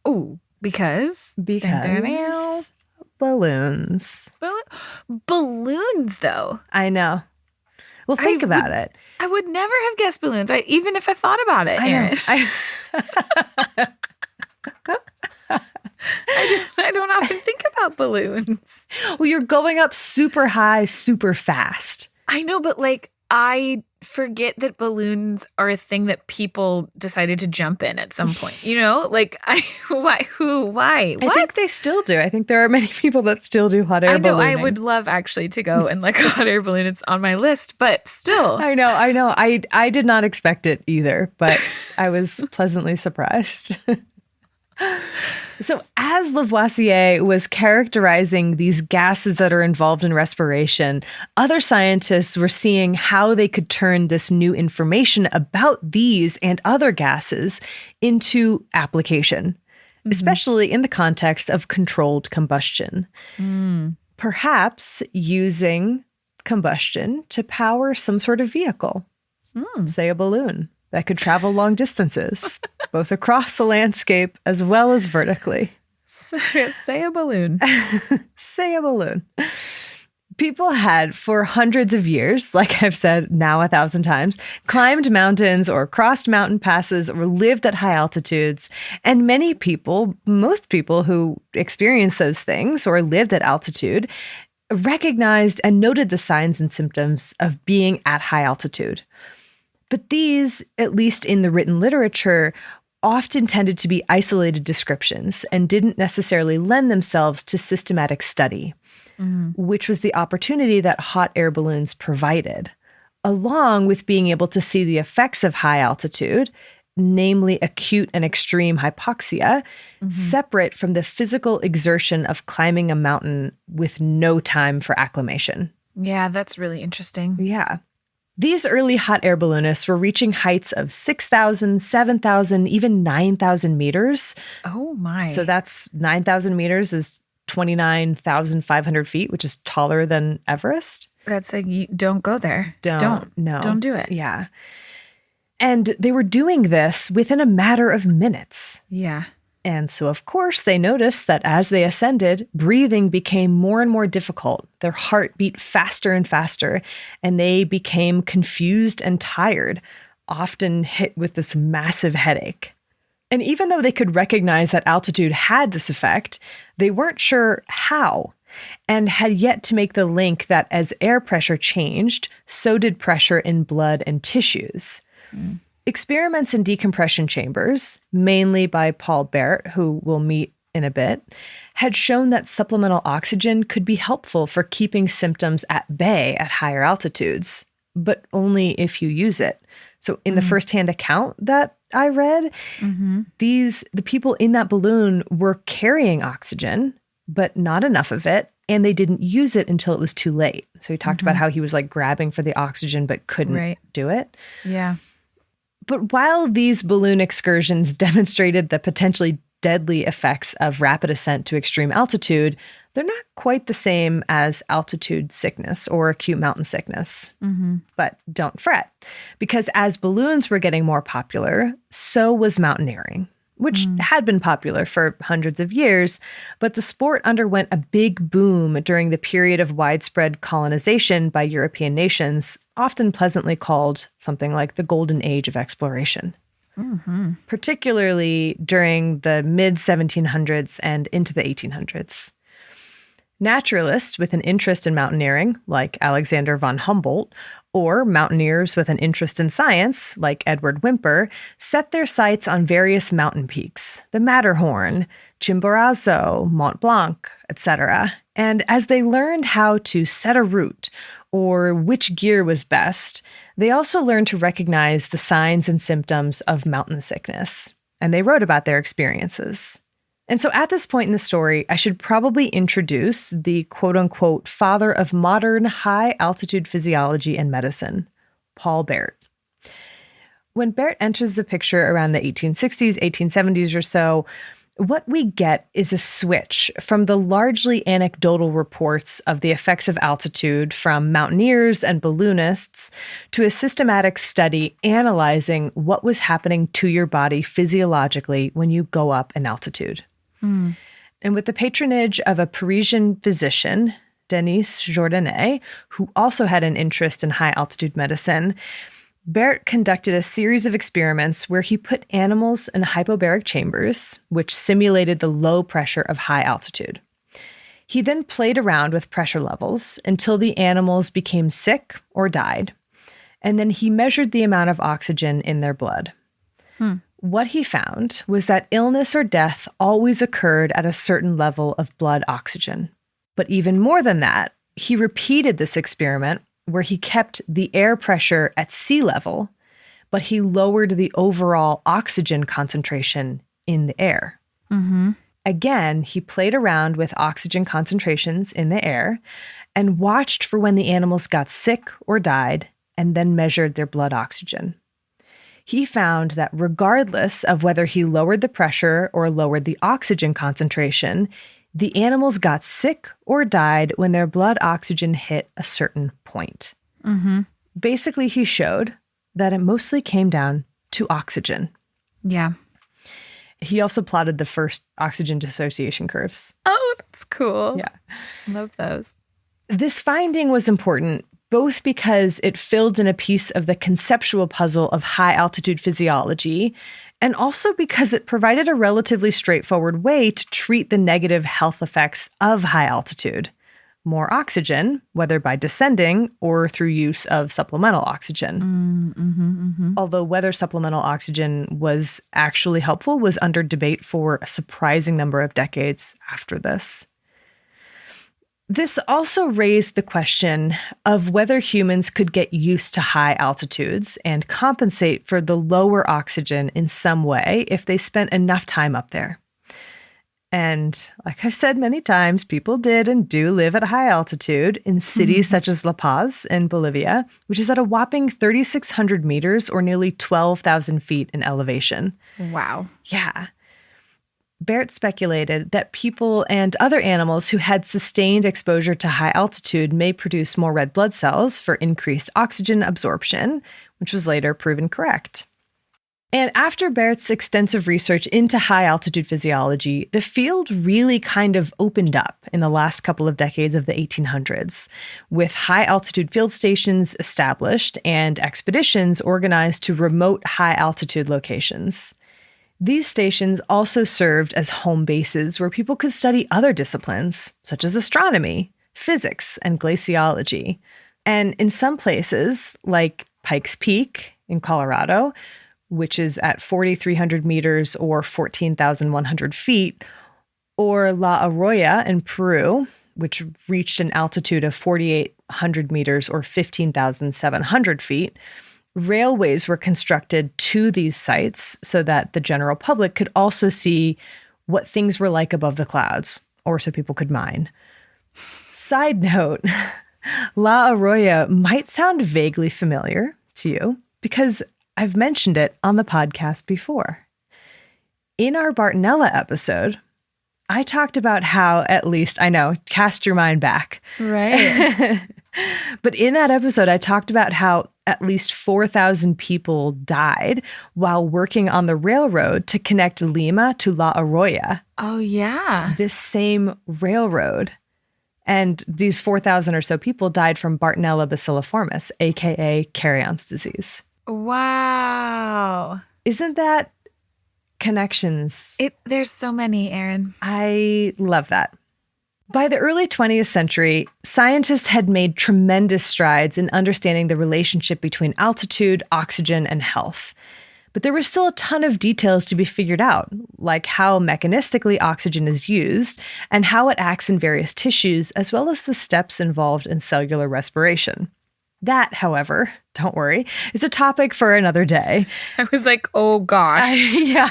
Oh, because balloons. Balloons, though. I know. Well, think about it. I would never have guessed balloons, even if I thought about it, Erin. I don't often think about balloons. Well, you're going up super high, super fast. I know, but I forget that balloons are a thing that people decided to jump in at some point. Why? What? I think they still do. I think there are many people that still do hot air ballooning. I would love actually to go and a hot air balloon. It's on my list, but still. I know. I did not expect it either, but I was pleasantly surprised. So as Lavoisier was characterizing these gases that are involved in respiration, other scientists were seeing how they could turn this new information about these and other gases into application, especially in the context of controlled combustion. Perhaps using combustion to power some sort of vehicle, say a balloon, that could travel long distances, both across the landscape as well as vertically. Say a balloon. Say a balloon. People had, for hundreds of years, like I've said now 1,000 times, climbed mountains or crossed mountain passes or lived at high altitudes. And many people, most people who experienced those things or lived at altitude, recognized and noted the signs and symptoms of being at high altitude. But these, at least in the written literature, often tended to be isolated descriptions and didn't necessarily lend themselves to systematic study, which was the opportunity that hot air balloons provided, along with being able to see the effects of high altitude, namely acute and extreme hypoxia, separate from the physical exertion of climbing a mountain with no time for acclimation. Yeah, that's really interesting. Yeah. These early hot air balloonists were reaching heights of 6,000, 7,000, even 9,000 meters. Oh my. So that's 9,000 meters is 29,500 feet, which is taller than Everest. That's don't go there. Don't do it. Yeah. And they were doing this within a matter of minutes. Yeah. And so, of course, they noticed that as they ascended, breathing became more and more difficult. Their heart beat faster and faster, and they became confused and tired, often hit with this massive headache. And even though they could recognize that altitude had this effect, they weren't sure how, and had yet to make the link that as air pressure changed, so did pressure in blood and tissues. Experiments in decompression chambers, mainly by Paul Bert, who we'll meet in a bit, had shown that supplemental oxygen could be helpful for keeping symptoms at bay at higher altitudes, but only if you use it. So in the firsthand account that I read, the people in that balloon were carrying oxygen, but not enough of it, and they didn't use it until it was too late. So he talked about how he was like grabbing for the oxygen but couldn't do it. Yeah. But while these balloon excursions demonstrated the potentially deadly effects of rapid ascent to extreme altitude, they're not quite the same as altitude sickness or acute mountain sickness. But don't fret, because as balloons were getting more popular, so was mountaineering, which had been popular for hundreds of years, but the sport underwent a big boom during the period of widespread colonization by European nations, often pleasantly called something like the Golden Age of exploration. Particularly during the mid-1700s and into the 1800s. Naturalists with an interest in mountaineering, like Alexander von Humboldt, or mountaineers with an interest in science, like Edward Whymper, set their sights on various mountain peaks, the Matterhorn, Chimborazo, Mont Blanc, etc. And as they learned how to set a route, or which gear was best, they also learned to recognize the signs and symptoms of mountain sickness, and they wrote about their experiences. And so at this point in the story, I should probably introduce the quote-unquote father of modern high-altitude physiology and medicine, Paul Bert. When Bert enters the picture around the 1860s, 1870s or so, what we get is a switch from the largely anecdotal reports of the effects of altitude from mountaineers and balloonists to a systematic study analyzing what was happening to your body physiologically when you go up in altitude. And with the patronage of a Parisian physician, Denis Jourdanet, who also had an interest in high-altitude medicine, Bert conducted a series of experiments where he put animals in hypobaric chambers, which simulated the low pressure of high altitude. He then played around with pressure levels until the animals became sick or died, and then he measured the amount of oxygen in their blood. What he found was that illness or death always occurred at a certain level of blood oxygen. But even more than that, he repeated this experiment where he kept the air pressure at sea level, but he lowered the overall oxygen concentration in the air. Again, he played around with oxygen concentrations in the air and watched for when the animals got sick or died, and then measured their blood oxygen. He found that regardless of whether he lowered the pressure or lowered the oxygen concentration, the animals got sick or died when their blood oxygen hit a certain point. Basically, he showed that it mostly came down to oxygen. Yeah. He also plotted the first oxygen dissociation curves. Oh, that's cool. Yeah. Love those. This finding was important both because it filled in a piece of the conceptual puzzle of high-altitude physiology, and also because it provided a relatively straightforward way to treat the negative health effects of high altitude. More oxygen, whether by descending or through use of supplemental oxygen. Although whether supplemental oxygen was actually helpful was under debate for a surprising number of decades after this. This also raised the question of whether humans could get used to high altitudes and compensate for the lower oxygen in some way if they spent enough time up there. And like I've said many times, people did and do live at high altitude in cities such as La Paz in Bolivia, which is at a whopping 3,600 meters or nearly 12,000 feet in elevation. Wow. Yeah. Bert speculated that people and other animals who had sustained exposure to high altitude may produce more red blood cells for increased oxygen absorption, which was later proven correct. And after Bert's extensive research into high-altitude physiology, the field really kind of opened up in the last couple of decades of the 1800s, with high-altitude field stations established and expeditions organized to remote high-altitude locations. These stations also served as home bases where people could study other disciplines, such as astronomy, physics, and glaciology. And in some places, like Pikes Peak in Colorado, which is at 4,300 meters or 14,100 feet, or La Arroya in Peru, which reached an altitude of 4,800 meters or 15,700 feet, railways were constructed to these sites so that the general public could also see what things were like above the clouds, or so people could mine. Side note, La Arroya might sound vaguely familiar to you because I've mentioned it on the podcast before. In our Bartonella episode, I talked about how, at least, I know, cast your mind back. Right. But in that episode, I talked about how at least 4,000 people died while working on the railroad to connect Lima to La Arroya. Oh, yeah. This same railroad. And these 4,000 or so people died from Bartonella bacilliformis, aka Carrion's disease. Wow. Isn't that connections? There's so many, Erin. I love that. By the early 20th century, scientists had made tremendous strides in understanding the relationship between altitude, oxygen, and health. But there was still a ton of details to be figured out, like how mechanistically oxygen is used and how it acts in various tissues, as well as the steps involved in cellular respiration. That, however, don't worry, is a topic for another day. I was like, oh gosh. Yeah.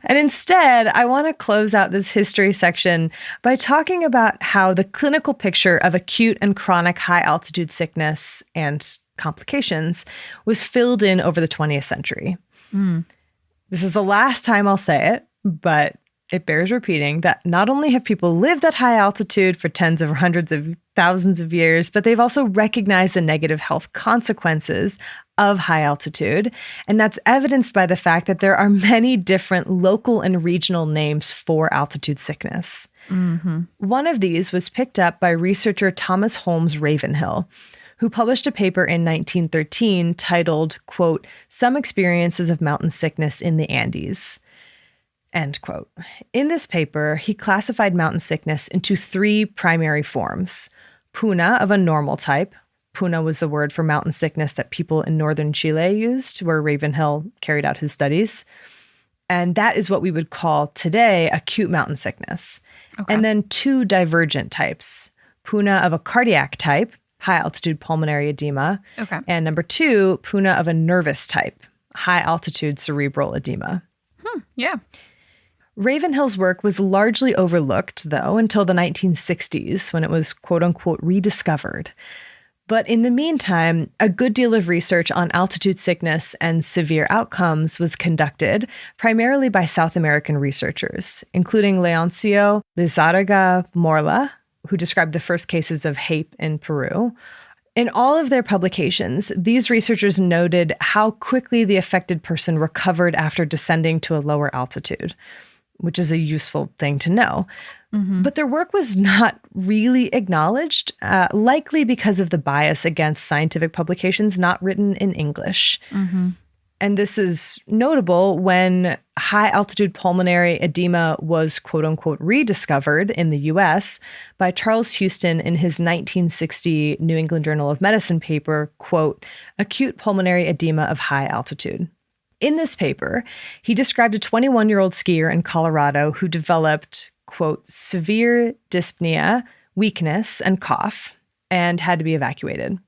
And instead, I want to close out this history section by talking about how the clinical picture of acute and chronic high altitude sickness and complications was filled in over the 20th century. This is the last time I'll say it, but it bears repeating that not only have people lived at high altitude for tens of hundreds of thousands of years, but they've also recognized the negative health consequences of high altitude. And that's evidenced by the fact that there are many different local and regional names for altitude sickness. One of these was picked up by researcher Thomas Holmes Ravenhill, who published a paper in 1913 titled, quote, "Some Experiences of Mountain Sickness in the Andes." End quote. In this paper, he classified mountain sickness into three primary forms. Puna of a normal type. Puna was the word for mountain sickness that people in northern Chile used, where Ravenhill carried out his studies. And that is what we would call today acute mountain sickness. Okay. And then two divergent types. Puna of a cardiac type, high altitude pulmonary edema. Okay. And number two, Puna of a nervous type, high altitude cerebral edema. Yeah. Ravenhill's work was largely overlooked, though, until the 1960s, when it was quote-unquote rediscovered. But in the meantime, a good deal of research on altitude sickness and severe outcomes was conducted, primarily by South American researchers, including Leoncio Lizárraga Morla, who described the first cases of HAPE in Peru. In all of their publications, these researchers noted how quickly the affected person recovered after descending to a lower altitude, which is a useful thing to know. But their work was not really acknowledged, likely because of the bias against scientific publications not written in English. And this is notable when high altitude pulmonary edema was quote unquote rediscovered in the US by Charles Houston in his 1960 New England Journal of Medicine paper, quote, "Acute pulmonary edema of high altitude." In this paper, he described a 21-year-old skier in Colorado who developed, quote, "severe dyspnea, weakness, and cough, and had to be evacuated.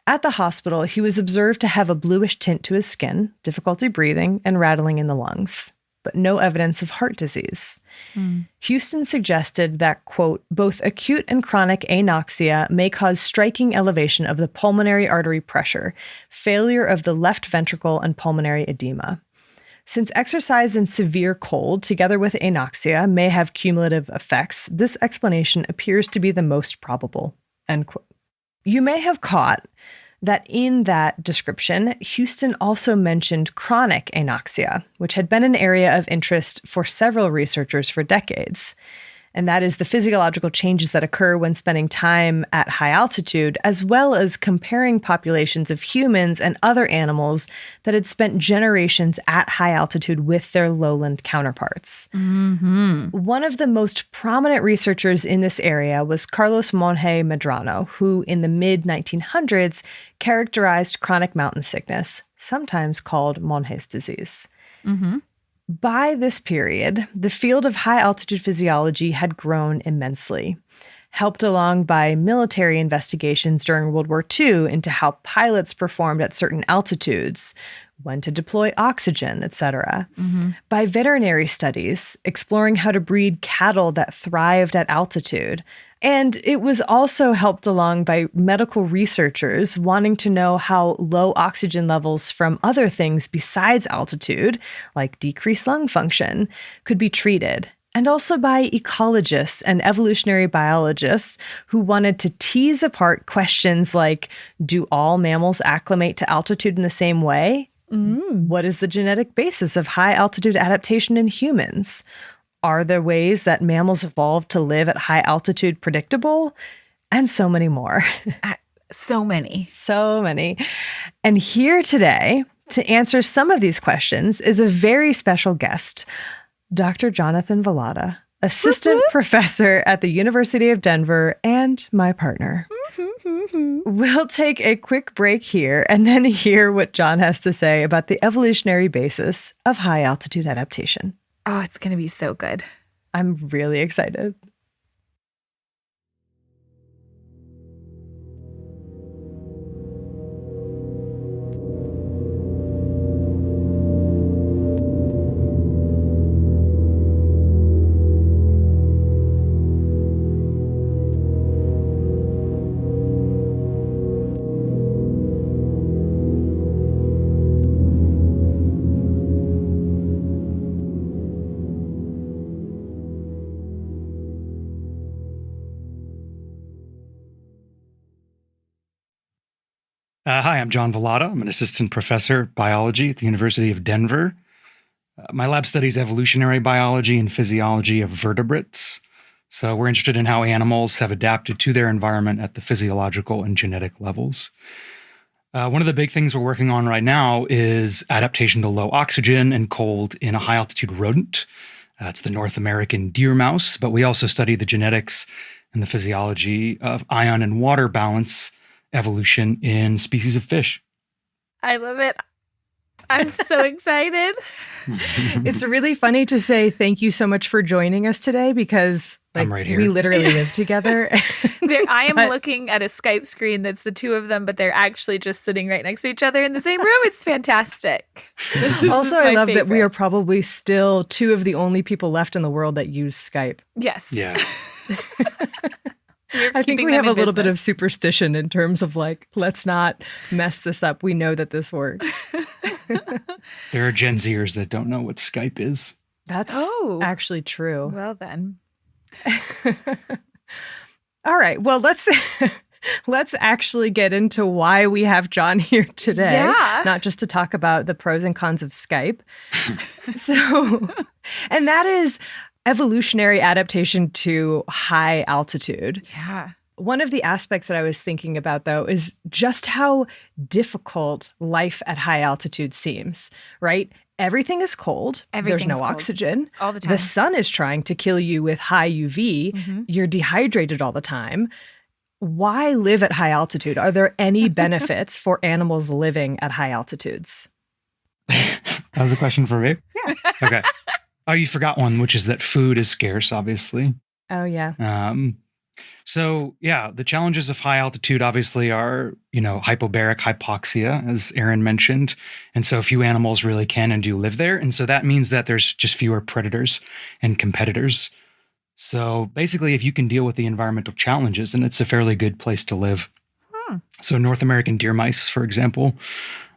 At the hospital, he was observed to have a bluish tint to his skin, difficulty breathing, and rattling in the lungs, but no evidence of heart disease." Houston suggested that, quote, "both acute and chronic anoxia may cause striking elevation of the pulmonary artery pressure, failure of the left ventricle, and pulmonary edema. Since exercise in severe cold, together with anoxia, may have cumulative effects, this explanation appears to be the most probable," end quote. You may have caught that in that description, Houston also mentioned chronic anoxia, which had been an area of interest for several researchers for decades. And that is the physiological changes that occur when spending time at high altitude, as well as comparing populations of humans and other animals that had spent generations at high altitude with their lowland counterparts. One of the most prominent researchers in this area was Carlos Monge Medrano, who in the mid-1900s characterized chronic mountain sickness, sometimes called Monge's disease. By this period, the field of high-altitude physiology had grown immensely, helped along by military investigations during World War II into how pilots performed at certain altitudes, when to deploy oxygen, etc. By veterinary studies, exploring how to breed cattle that thrived at altitude. And it was also helped along by medical researchers wanting to know how low oxygen levels from other things besides altitude, like decreased lung function, could be treated. And also by ecologists and evolutionary biologists who wanted to tease apart questions like, do all mammals acclimate to altitude in the same way? What is the genetic basis of high altitude adaptation in humans? Are there ways that mammals evolved to live at high altitude predictable? And so many more. So many. So many. And here today, to answer some of these questions, is a very special guest, Dr. Jonathan Vallada, assistant professor at the University of Denver and my partner. We'll take a quick break here and then hear what John has to say about the evolutionary basis of high altitude adaptation. Oh, it's going to be so good. I'm really excited. Hi, I'm John Vallada. I'm an assistant professor of biology at the University of Denver. My lab studies evolutionary biology and physiology of vertebrates. So we're interested in how animals have adapted to their environment at the physiological and genetic levels. One of the big things we're working on right now is adaptation to low oxygen and cold in a high-altitude rodent. It's the North American deer mouse, but we also study the genetics and the physiology of ion and water balance evolution in species of fish. I love it. I'm so excited. It's really funny to say thank you so much for joining us today because I'm right here. We literally live together. I am looking at a Skype screen that's the two of them, but they're actually just sitting right next to each other in the same room. It's fantastic. Also, I love that we are probably still two of the only people left in the world that use Skype. Yes. Yeah. I think we have a little bit of superstition in terms of like, let's not mess this up. We know that this works. There are Gen Zers that don't know what Skype is. That's actually true. Well then. All right. Well, let's actually get into why we have John here today. Yeah. Not just to talk about the pros and cons of Skype. And that is evolutionary adaptation to high altitude. Yeah. One of the aspects that I was thinking about, though, is just how difficult life at high altitude seems, right? Everything is cold. There's no oxygen. All the time. The sun is trying to kill you with high UV. You're dehydrated all the time. Why live at high altitude? Are there any benefits for animals living at high altitudes? That was a question for me? Yeah. Okay. Oh, you forgot one, which is that food is scarce, obviously. Oh, yeah. So, yeah, the challenges of high altitude obviously are, hypobaric hypoxia, as Aaron mentioned. And so few animals really can and do live there. And so that means that there's just fewer predators and competitors. So basically, if you can deal with the environmental challenges, then it's a fairly good place to live. So North American deer mice, for example,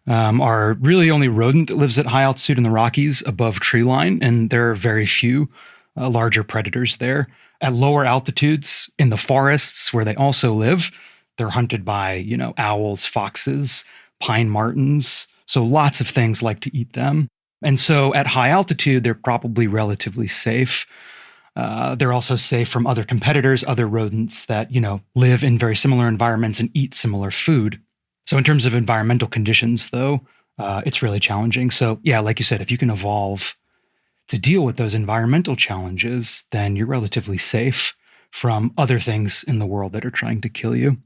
are really only rodent that lives at high altitude in the Rockies above tree line. And there are very few larger predators there. At lower altitudes in the forests where they also live, they're hunted by, owls, foxes, pine martens. So lots of things like to eat them. And so at high altitude, they're probably relatively safe. They're also safe from other competitors, other rodents that, live in very similar environments and eat similar food. So in terms of environmental conditions, though, it's really challenging. So yeah, like you said, if you can evolve to deal with those environmental challenges, then you're relatively safe from other things in the world that are trying to kill you.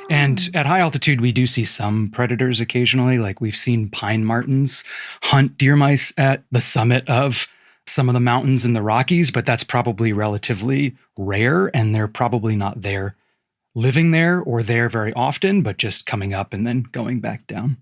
And at high altitude, we do see some predators occasionally. Like we've seen pine martens hunt deer mice at the summit of some of the mountains in the Rockies, but that's probably relatively rare, and they're probably not there living there or there very often, but just coming up and then going back down.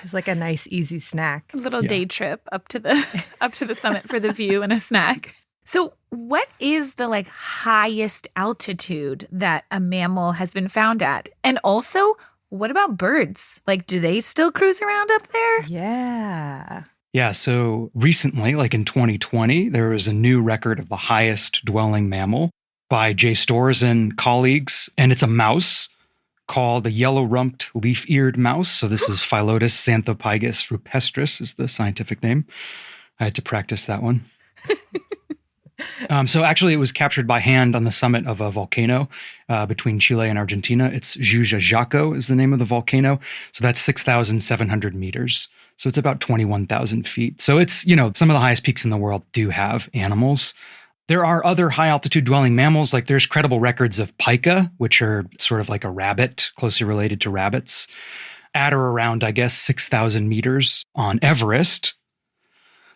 It's like a nice, easy snack. A little day trip up to the summit for the view and a snack. So what is the highest altitude that a mammal has been found at? And also, what about birds? Do they still cruise around up there? Yeah. Yeah, so recently, in 2020, there was a new record of the highest dwelling mammal by Jay Storrs and colleagues, and it's a mouse called a yellow-rumped leaf-eared mouse. So this is Phyllodes xanthopygus rupestris is the scientific name. I had to practice that one. So actually, it was captured by hand on the summit of a volcano between Chile and Argentina. It's Jujajaco is the name of the volcano. So that's 6,700 meters. So it's about 21,000 feet. So it's, some of the highest peaks in the world do have animals. There are other high altitude dwelling mammals, there's credible records of pika, which are sort of like a rabbit, closely related to rabbits, at or around, 6,000 meters on Everest.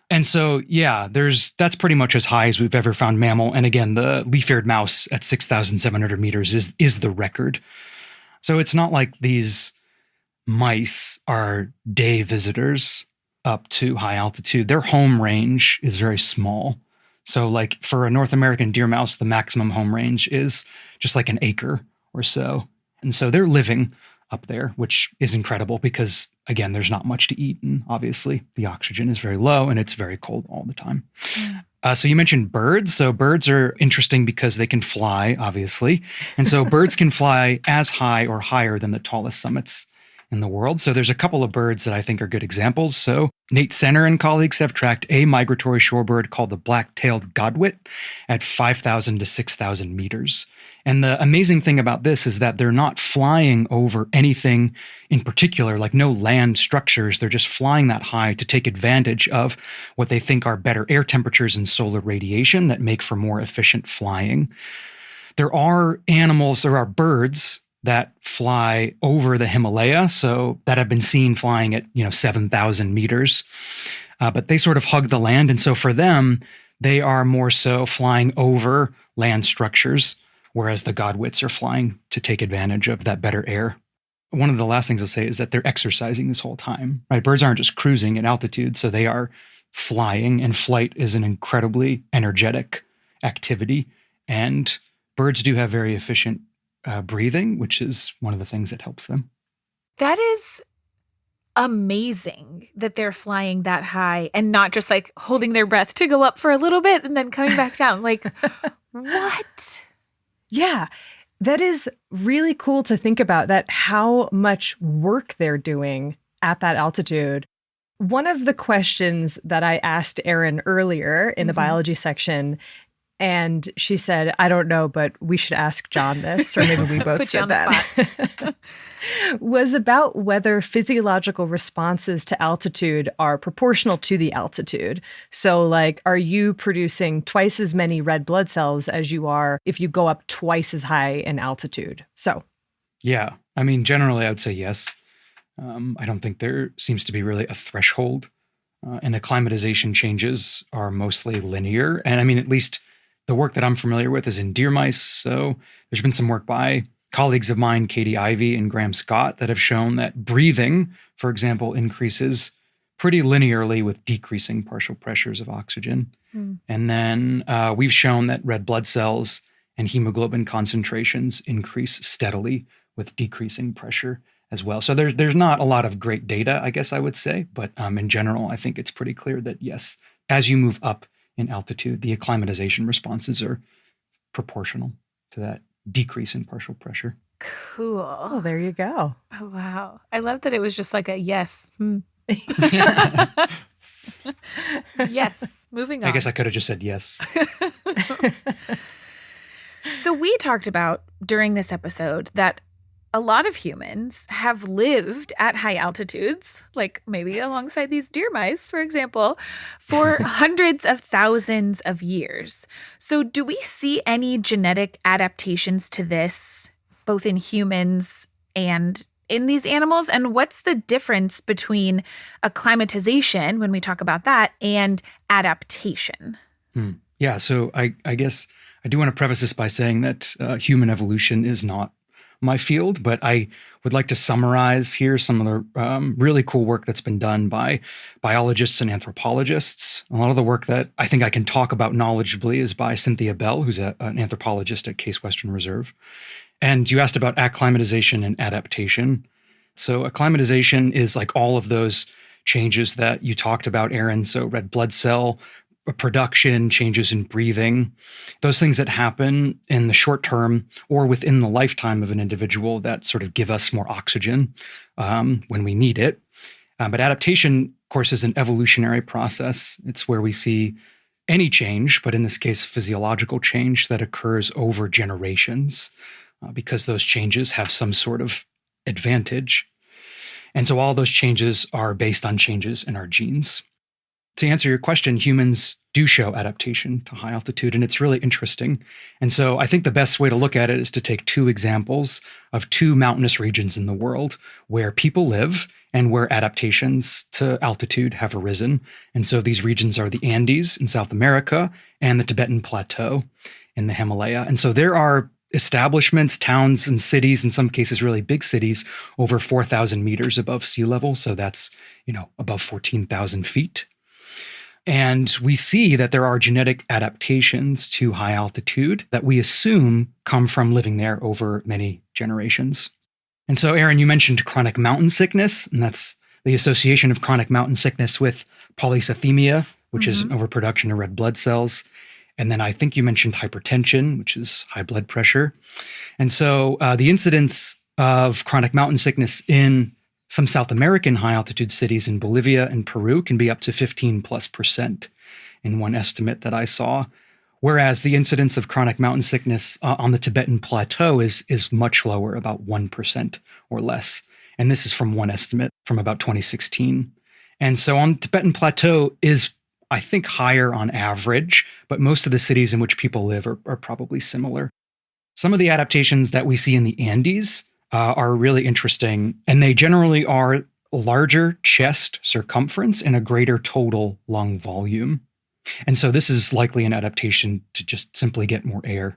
And so, yeah, that's pretty much as high as we've ever found mammal. And again, the leaf-eared mouse at 6,700 meters is the record. So it's not like these mice are day visitors up to high altitude. Their home range is very small. So for a North American deer mouse, the maximum home range is just an acre or so. And so they're living up there, which is incredible because, again, there's not much to eat. And obviously the oxygen is very low and it's very cold all the time. So you mentioned birds. So birds are interesting because they can fly, obviously. And so birds can fly as high or higher than the tallest summits in the world. So there's a couple of birds that I think are good examples. So Nate Senner and colleagues have tracked a migratory shorebird called the black-tailed godwit at 5,000 to 6,000 meters. And the amazing thing about this is that they're not flying over anything in particular, no land structures. They're just flying that high to take advantage of what they think are better air temperatures and solar radiation that make for more efficient flying. There are birds that fly over the Himalaya, so that have been seen flying at 7,000 meters, but they sort of hug the land, and so for them, they are more so flying over land structures, whereas the godwits are flying to take advantage of that better air. One of the last things I'll say is that they're exercising this whole time, right? Birds aren't just cruising at altitude, so they are flying, and flight is an incredibly energetic activity, and birds do have very efficient breathing, which is one of the things that helps them. That is amazing that they're flying that high and not just holding their breath to go up for a little bit and then coming back down. What? Yeah, that is really cool to think about, that how much work they're doing at that altitude. One of the questions that I asked Erin earlier in the biology section, and she said, I don't know, but we should ask John this, or maybe we both said that, was about whether physiological responses to altitude are proportional to the altitude. So are you producing twice as many red blood cells as you are if you go up twice as high in altitude? So. Yeah, generally I would say yes. I don't think there seems to be really a threshold, and acclimatization changes are mostly linear. And at least the work that I'm familiar with is in deer mice. So there's been some work by colleagues of mine, Katie Ivey and Graham Scott, that have shown that breathing, for example, increases pretty linearly with decreasing partial pressures of oxygen. And then we've shown that red blood cells and hemoglobin concentrations increase steadily with decreasing pressure as well. So there's not a lot of great data, I guess I would say. But in general, I think it's pretty clear that, yes, as you move up in altitude, the acclimatization responses are proportional to that decrease in partial pressure. Cool. Oh, there you go. Oh, wow. I love that it was just a yes. Yes, moving on. I guess I could have just said yes. So we talked about during this episode that a lot of humans have lived at high altitudes, like maybe alongside these deer mice, for example, for hundreds of thousands of years. So do we see any genetic adaptations to this, both in humans and in these animals? And what's the difference between acclimatization, when we talk about that, and adaptation? Yeah, so I guess I do want to preface this by saying that human evolution is not my field, but I would like to summarize here some of the really cool work that's been done by biologists and anthropologists. A lot of the work that I think I can talk about knowledgeably is by Cynthia Bell, who's an anthropologist at Case Western Reserve. And you asked about acclimatization and adaptation. So acclimatization is like all of those changes that you talked about, Aaron. So red blood cell production, changes in breathing, those things that happen in the short term or within the lifetime of an individual that sort of give us more oxygen when we need it. But adaptation, of course, is an evolutionary process. It's where we see any change, but in this case, physiological change that occurs over generations because those changes have some sort of advantage. And so all those changes are based on changes in our genes. To answer your question, humans do show adaptation to high altitude, and it's really interesting. And so I think the best way to look at it is to take two examples of two mountainous regions in the world where people live and where adaptations to altitude have arisen. And so these regions are the Andes in South America and the Tibetan Plateau in the Himalaya. And so there are establishments, towns, and cities, in some cases really big cities, over 4,000 meters above sea level. So that's, above 14,000 feet. And we see that there are genetic adaptations to high altitude that we assume come from living there over many generations. And so, Aaron, you mentioned chronic mountain sickness, and that's the association of chronic mountain sickness with polycythemia, which is an overproduction of red blood cells. And then I think you mentioned hypertension, which is high blood pressure. And so the incidence of chronic mountain sickness in some South American high-altitude cities in Bolivia and Peru can be up to 15+% in one estimate that I saw, whereas the incidence of chronic mountain sickness on the Tibetan Plateau is much lower, about 1% or less. And this is from one estimate from about 2016. And so on the Tibetan Plateau is, I think, higher on average, but most of the cities in which people live are probably similar. Some of the adaptations that we see in the Andes are really interesting, and they generally are larger chest circumference and a greater total lung volume. And so this is likely an adaptation to just simply get more air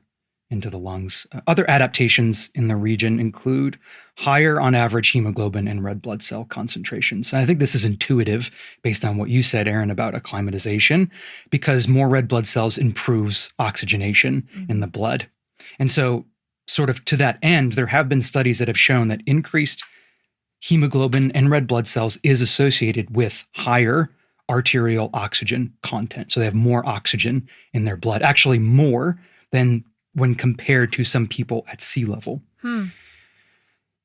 into the lungs. Other adaptations in the region include higher on average hemoglobin and red blood cell concentrations. And I think this is intuitive based on what you said, Aaron, about acclimatization, because more red blood cells improves oxygenation in the blood. And so sort of to that end, there have been studies that have shown that increased hemoglobin and red blood cells is associated with higher arterial oxygen content. So they have more oxygen in their blood, actually more than when compared to some people at sea level.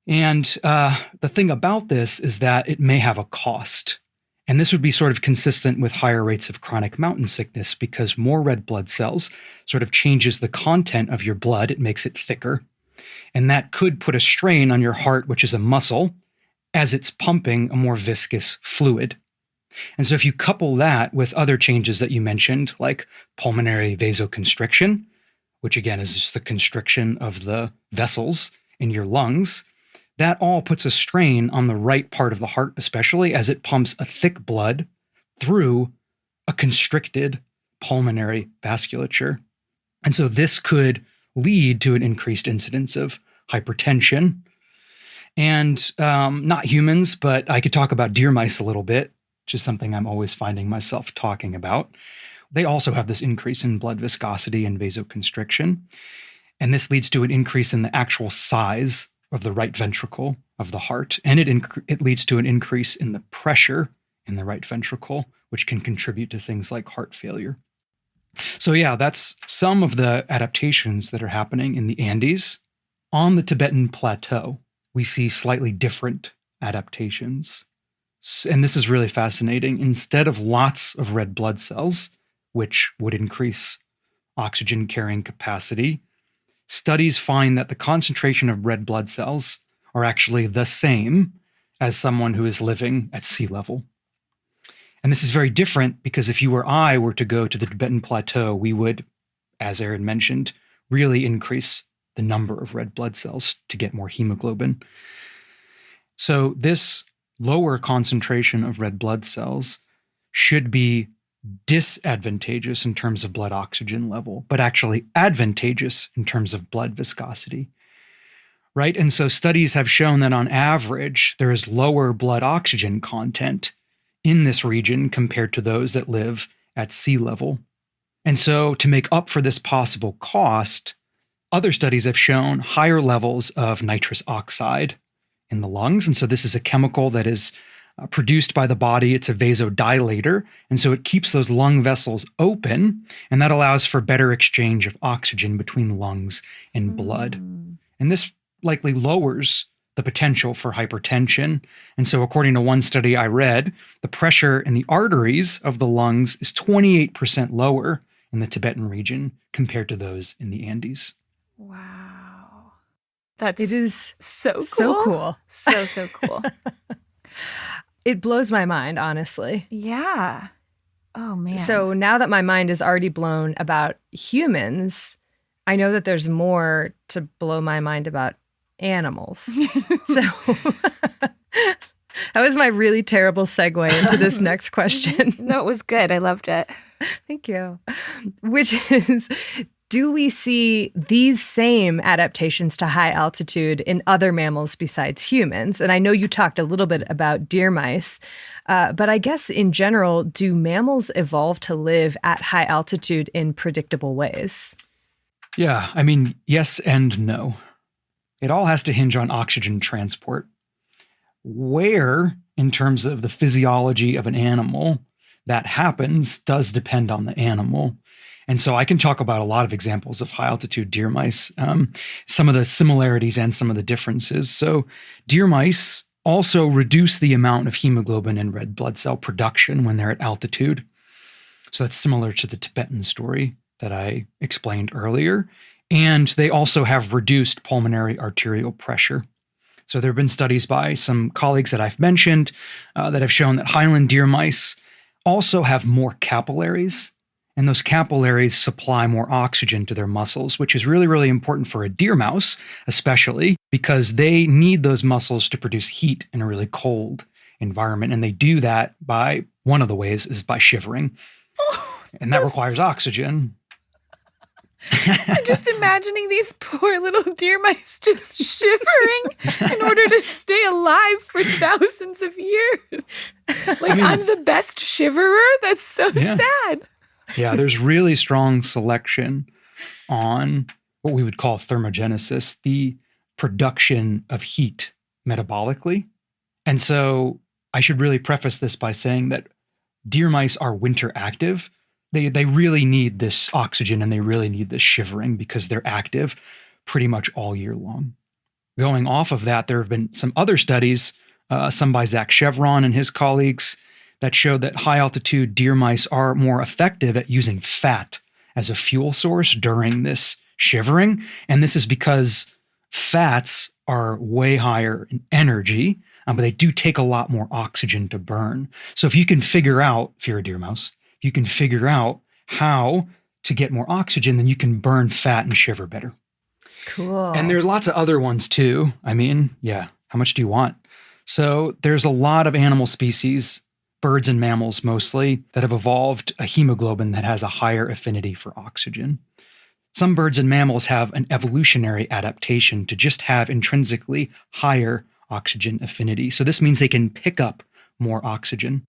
And the thing about this is that it may have a cost. And this would be sort of consistent with higher rates of chronic mountain sickness because more red blood cells sort of changes the content of your blood. It makes it thicker. And that could put a strain on your heart, which is a muscle, as it's pumping a more viscous fluid. And so if you couple that with other changes that you mentioned, like pulmonary vasoconstriction, which again is just the constriction of the vessels in your lungs, that all puts a strain on the right part of the heart, especially as it pumps a thick blood through a constricted pulmonary vasculature. And so this could lead to an increased incidence of hypertension. And not humans, but I could talk about deer mice a little bit, which is something I'm always finding myself talking about. They also have this increase in blood viscosity and vasoconstriction. And this leads to an increase in the actual size of the right ventricle of the heart. And it leads to an increase in the pressure in the right ventricle, which can contribute to things like heart failure. So yeah, that's some of the adaptations that are happening in the Andes. On the Tibetan Plateau, we see slightly different adaptations. And this is really fascinating. Instead of lots of red blood cells, which would increase oxygen carrying capacity, studies find that the concentration of red blood cells are actually the same as someone who is living at sea level. And this is very different because if you or I were to go to the Tibetan Plateau, we would, as Aaron mentioned, really increase the number of red blood cells to get more hemoglobin. So this lower concentration of red blood cells should be disadvantageous in terms of blood oxygen level, but actually advantageous in terms of blood viscosity, right? And so studies have shown that on average, there is lower blood oxygen content in this region compared to those that live at sea level. And so to make up for this possible cost, other studies have shown higher levels of nitrous oxide in the lungs. And so this is a chemical that is produced by the body. It's a vasodilator. And so it keeps those lung vessels open, and that allows for better exchange of oxygen between the lungs and blood. And this likely lowers the potential for hypertension. And so according to one study I read, the pressure in the arteries of the lungs is 28% lower in the Tibetan region compared to those in the Andes. Wow. It is so cool. So cool. So cool. It blows my mind, honestly. Yeah. Oh, man. So now that my mind is already blown about humans, I know that there's more to blow my mind about animals. So that was my really terrible segue into this next question. No, it was good. I loved it. Thank you. Which is, do we see these same adaptations to high altitude in other mammals besides humans? And I know you talked a little bit about deer mice, but I guess in general, do mammals evolve to live at high altitude in predictable ways? Yeah, I mean, yes and no. It all has to hinge on oxygen transport. Where, in terms of the physiology of an animal, that happens does depend on the animal. And so I can talk about a lot of examples of high altitude deer mice, some of the similarities and some of the differences. So deer mice also reduce the amount of hemoglobin and red blood cell production when they're at altitude. So that's similar to the Tibetan story that I explained earlier. And they also have reduced pulmonary arterial pressure. So there have been studies by some colleagues that I've mentioned that have shown that highland deer mice also have more capillaries. And those capillaries supply more oxygen to their muscles, which is really, really important for a deer mouse, especially because they need those muscles to produce heat in a really cold environment. And they do that by, one of the ways is by shivering. And that requires oxygen. I'm just imagining these poor little deer mice just shivering in order to stay alive for thousands of years. I'm the best shiverer? That's so sad. Yeah, there's really strong selection on what we would call thermogenesis, the production of heat metabolically. And so I should really preface this by saying that deer mice are winter active. They really need this oxygen and they really need this shivering because they're active pretty much all year long. Going off of that, there have been some other studies, some by Zach Chevron and his colleagues, that showed that high-altitude deer mice are more effective at using fat as a fuel source during this shivering. And this is because fats are way higher in energy, but they do take a lot more oxygen to burn. So if you can figure out, if you're a deer mouse, if you can figure out how to get more oxygen, then you can burn fat and shiver better. Cool. And there's lots of other ones too. I mean, yeah, how much do you want? So there's a lot of animal species, birds and mammals mostly, that have evolved a hemoglobin that has a higher affinity for oxygen. Some birds and mammals have an evolutionary adaptation to just have intrinsically higher oxygen affinity. So this means they can pick up more oxygen.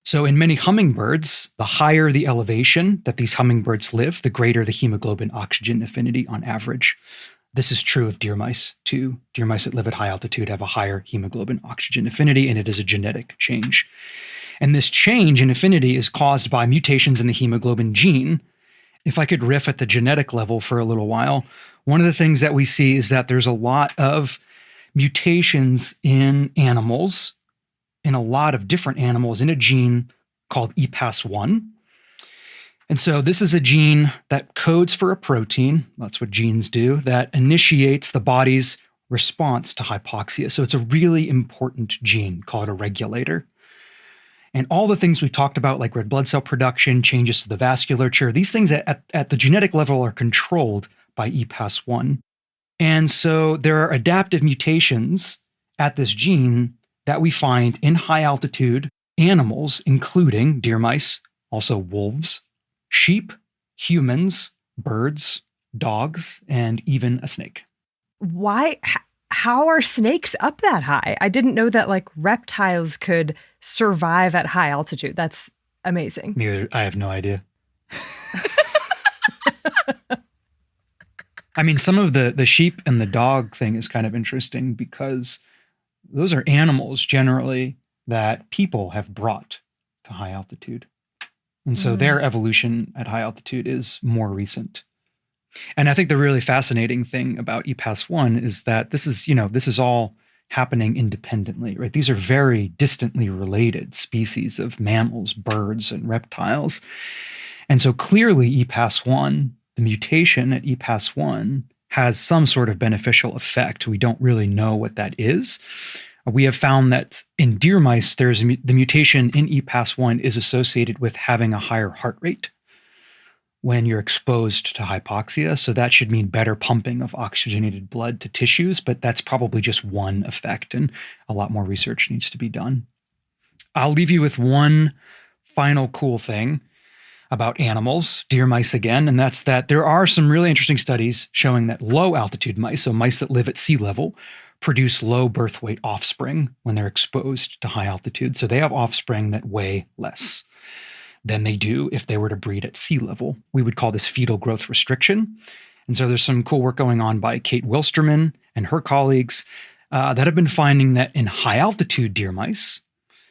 So in many hummingbirds, the higher the elevation that these hummingbirds live, the greater the hemoglobin oxygen affinity on average. This is true of deer mice too. Deer mice that live at high altitude have a higher hemoglobin oxygen affinity, and it is a genetic change. And this change in affinity is caused by mutations in the hemoglobin gene. If I could riff at the genetic level for a little while, one of the things that we see is that there's a lot of mutations in animals in a lot of different animals in a gene called EPAS1. And so this is a gene that codes for a protein, that's what genes do, that initiates the body's response to hypoxia. So it's a really important gene called a regulator. And all the things we talked about, like red blood cell production, changes to the vasculature, these things at the genetic level are controlled by EPAS1. And so there are adaptive mutations at this gene that we find in high altitude animals, including deer mice, also wolves, sheep, humans, birds, dogs, and even a snake. How are snakes up that high? I didn't know that like reptiles could survive at high altitude. That's amazing. I have no idea. I mean, some of the sheep and the dog thing is kind of interesting because those are animals generally that people have brought to high altitude. And so their evolution at high altitude is more recent. And I think the really fascinating thing about EPAS1 is that this is all happening independently, right? These are very distantly related species of mammals, birds, and reptiles. And so clearly EPAS1, the mutation at EPAS1, has some sort of beneficial effect. We don't really know what that is. We have found that in deer mice, the mutation in EPAS1 is associated with having a higher heart rate when you're exposed to hypoxia. So that should mean better pumping of oxygenated blood to tissues, but that's probably just one effect, and a lot more research needs to be done. I'll leave you with one final cool thing about animals, deer mice again, and that's that there are some really interesting studies showing that low altitude mice, so mice that live at sea level, produce low birth weight offspring when they're exposed to high altitude. So they have offspring that weigh less than they do if they were to breed at sea level. We would call this fetal growth restriction. And so there's some cool work going on by Kate Wilsterman and her colleagues that have been finding that in high altitude deer mice,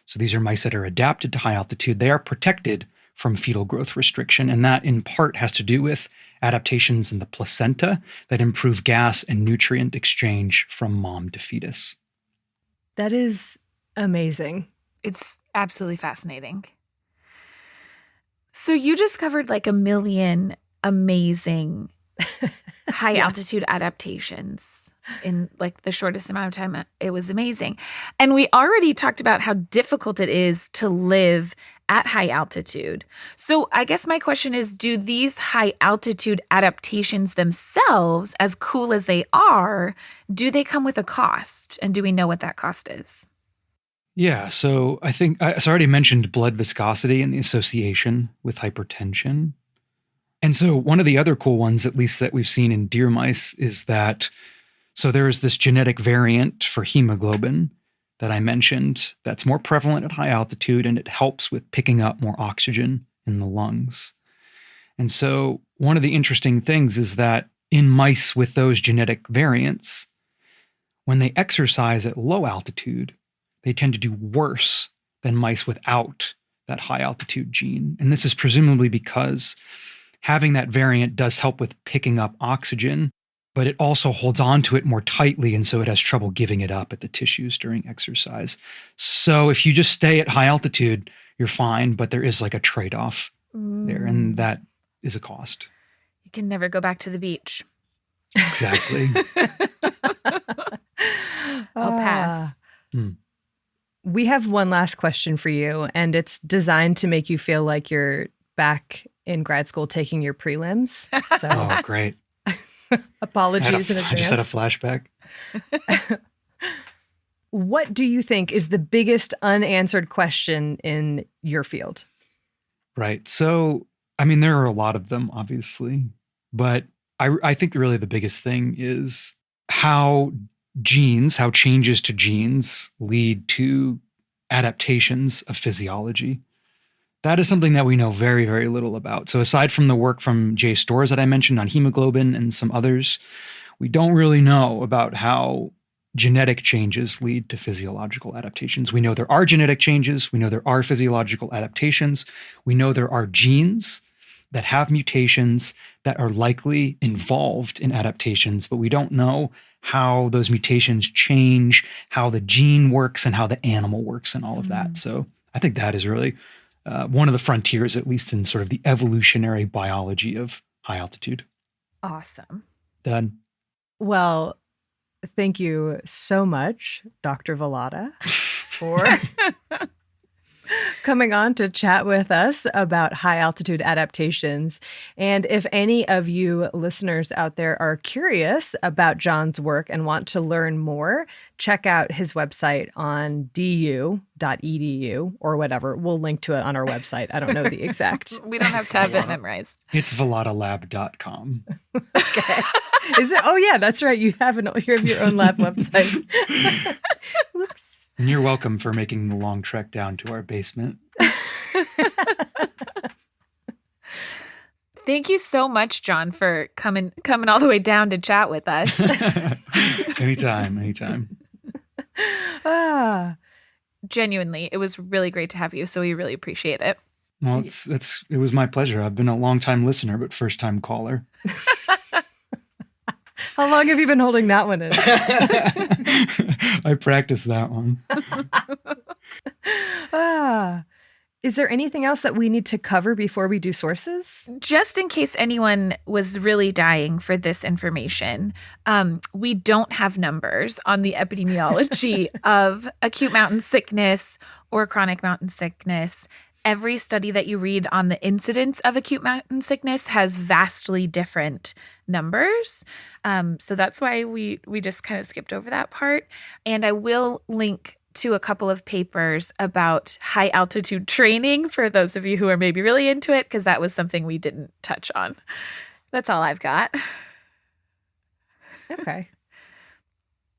so these are mice that are adapted to high altitude, they are protected from fetal growth restriction. And that in part has to do with adaptations in the placenta that improve gas and nutrient exchange from mom to fetus. That is amazing. It's absolutely fascinating. So you discovered like a million amazing high altitude adaptations in like the shortest amount of time. It was amazing. And we already talked about how difficult it is to live at high altitude. So I guess my question is, do these high altitude adaptations themselves, as cool as they are, do they come with a cost? And do we know what that cost is? Yeah, so I think I already mentioned blood viscosity and the association with hypertension. And so one of the other cool ones, at least that we've seen in deer mice, is that, so there is this genetic variant for hemoglobin that I mentioned that's more prevalent at high altitude, and it helps with picking up more oxygen in the lungs. And so one of the interesting things is that in mice with those genetic variants, when they exercise at low altitude, they tend to do worse than mice without that high altitude gene. And this is presumably because having that variant does help with picking up oxygen, but it also holds on to it more tightly, and so it has trouble giving it up at the tissues during exercise. So if you just stay at high altitude, you're fine, but there is like a trade-off there, and that is a cost. You can never go back to the beach. Exactly. I'll pass. We have one last question for you, and it's designed to make you feel like you're back in grad school taking your prelims. So Oh, great. apologies in advance. I just had a flashback. What do you think is the biggest unanswered question in your field? Right. So, I mean, there are a lot of them, obviously, but I think really the biggest thing is how changes to genes lead to adaptations of physiology. That is something that we know very, very little about. So aside from the work from Jay Storrs that I mentioned on hemoglobin and some others, we don't really know about how genetic changes lead to physiological adaptations. We know there are genetic changes. We know there are physiological adaptations. We know there are genes that have mutations that are likely involved in adaptations, but we don't know how those mutations change, how the gene works and how the animal works and all of that. So I think that is really one of the frontiers, at least in sort of the evolutionary biology of high altitude. Awesome. Done. Well, thank you so much, Dr. Vallada, for coming on to chat with us about high altitude adaptations. And if any of you listeners out there are curious about John's work and want to learn more, check out his website on du.edu or whatever. We'll link to it on our website. I don't know the exact. We don't have to have it memorized. It's valladalab.com. Okay. Is it? Oh, yeah, that's right. You have your own lab website. Whoops. And you're welcome for making the long trek down to our basement. Thank you so much, John, for coming all the way down to chat with us. Anytime. Genuinely, it was really great to have you. So we really appreciate it. Well, it was my pleasure. I've been a long-time listener, but first-time caller. How long have you been holding that one in? I practiced that one. Is there anything else that we need to cover before we do sources? Just in case anyone was really dying for this information, we don't have numbers on the epidemiology of acute mountain sickness or chronic mountain sickness. Every study that you read on the incidence of acute mountain sickness has vastly different numbers. So that's why we just kind of skipped over that part. And I will link to a couple of papers about high altitude training for those of you who are maybe really into it, because that was something we didn't touch on. That's all I've got. Okay.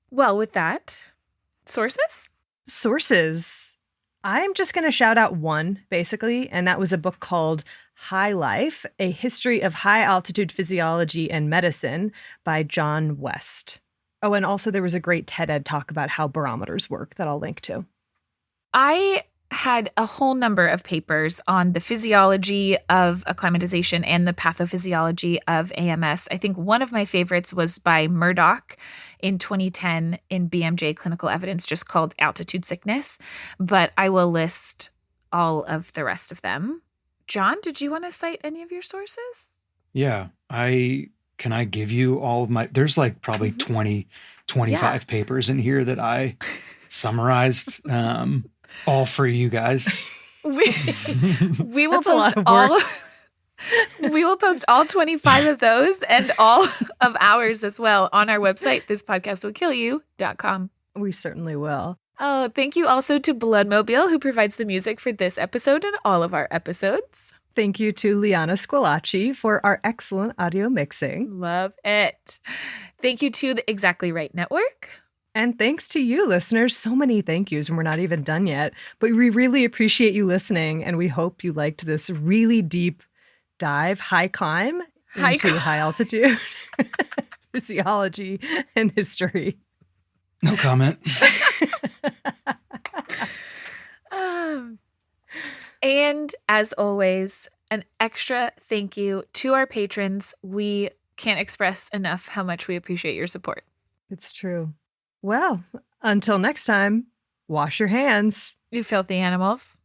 Well, with that, sources? Sources. I'm just going to shout out one, basically, and that was a book called High Life, A History of High Altitude Physiology and Medicine by John West. Oh, and also there was a great TED Ed talk about how barometers work that I'll link to. I had a whole number of papers on the physiology of acclimatization and the pathophysiology of AMS. I think one of my favorites was by Murdoch in 2010 in BMJ Clinical Evidence, just called Altitude Sickness. But I will list all of the rest of them. John, did you want to cite any of your sources? Yeah, can I give you all of my, there's like probably 20, 25 papers in here that I summarized. All for you guys. We will post we will post all 25 of those and all of ours as well on our website, thispodcastwillkillyou.com. We certainly will. Oh, thank you also to Bloodmobile, who provides the music for this episode and all of our episodes. Thank you to Liana Squilacci for our excellent audio mixing. Love it. Thank you to the Exactly Right Network. And thanks to you, listeners. So many thank yous, and we're not even done yet. But we really appreciate you listening, and we hope you liked this really deep dive, high climb into high altitude physiology and history. No comment. And as always, an extra thank you to our patrons. We can't express enough how much we appreciate your support. It's true. Well, until next time, wash your hands. You filthy animals.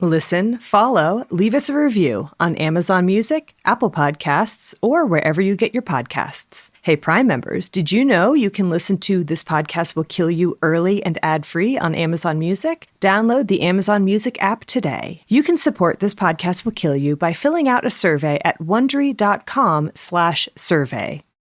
Listen, follow, leave us a review on Amazon Music, Apple Podcasts, or wherever you get your podcasts. Hey, Prime members, did you know you can listen to This Podcast Will Kill You early and ad-free on Amazon Music? Download the Amazon Music app today. You can support This Podcast Will Kill You by filling out a survey at Wondery.com/survey.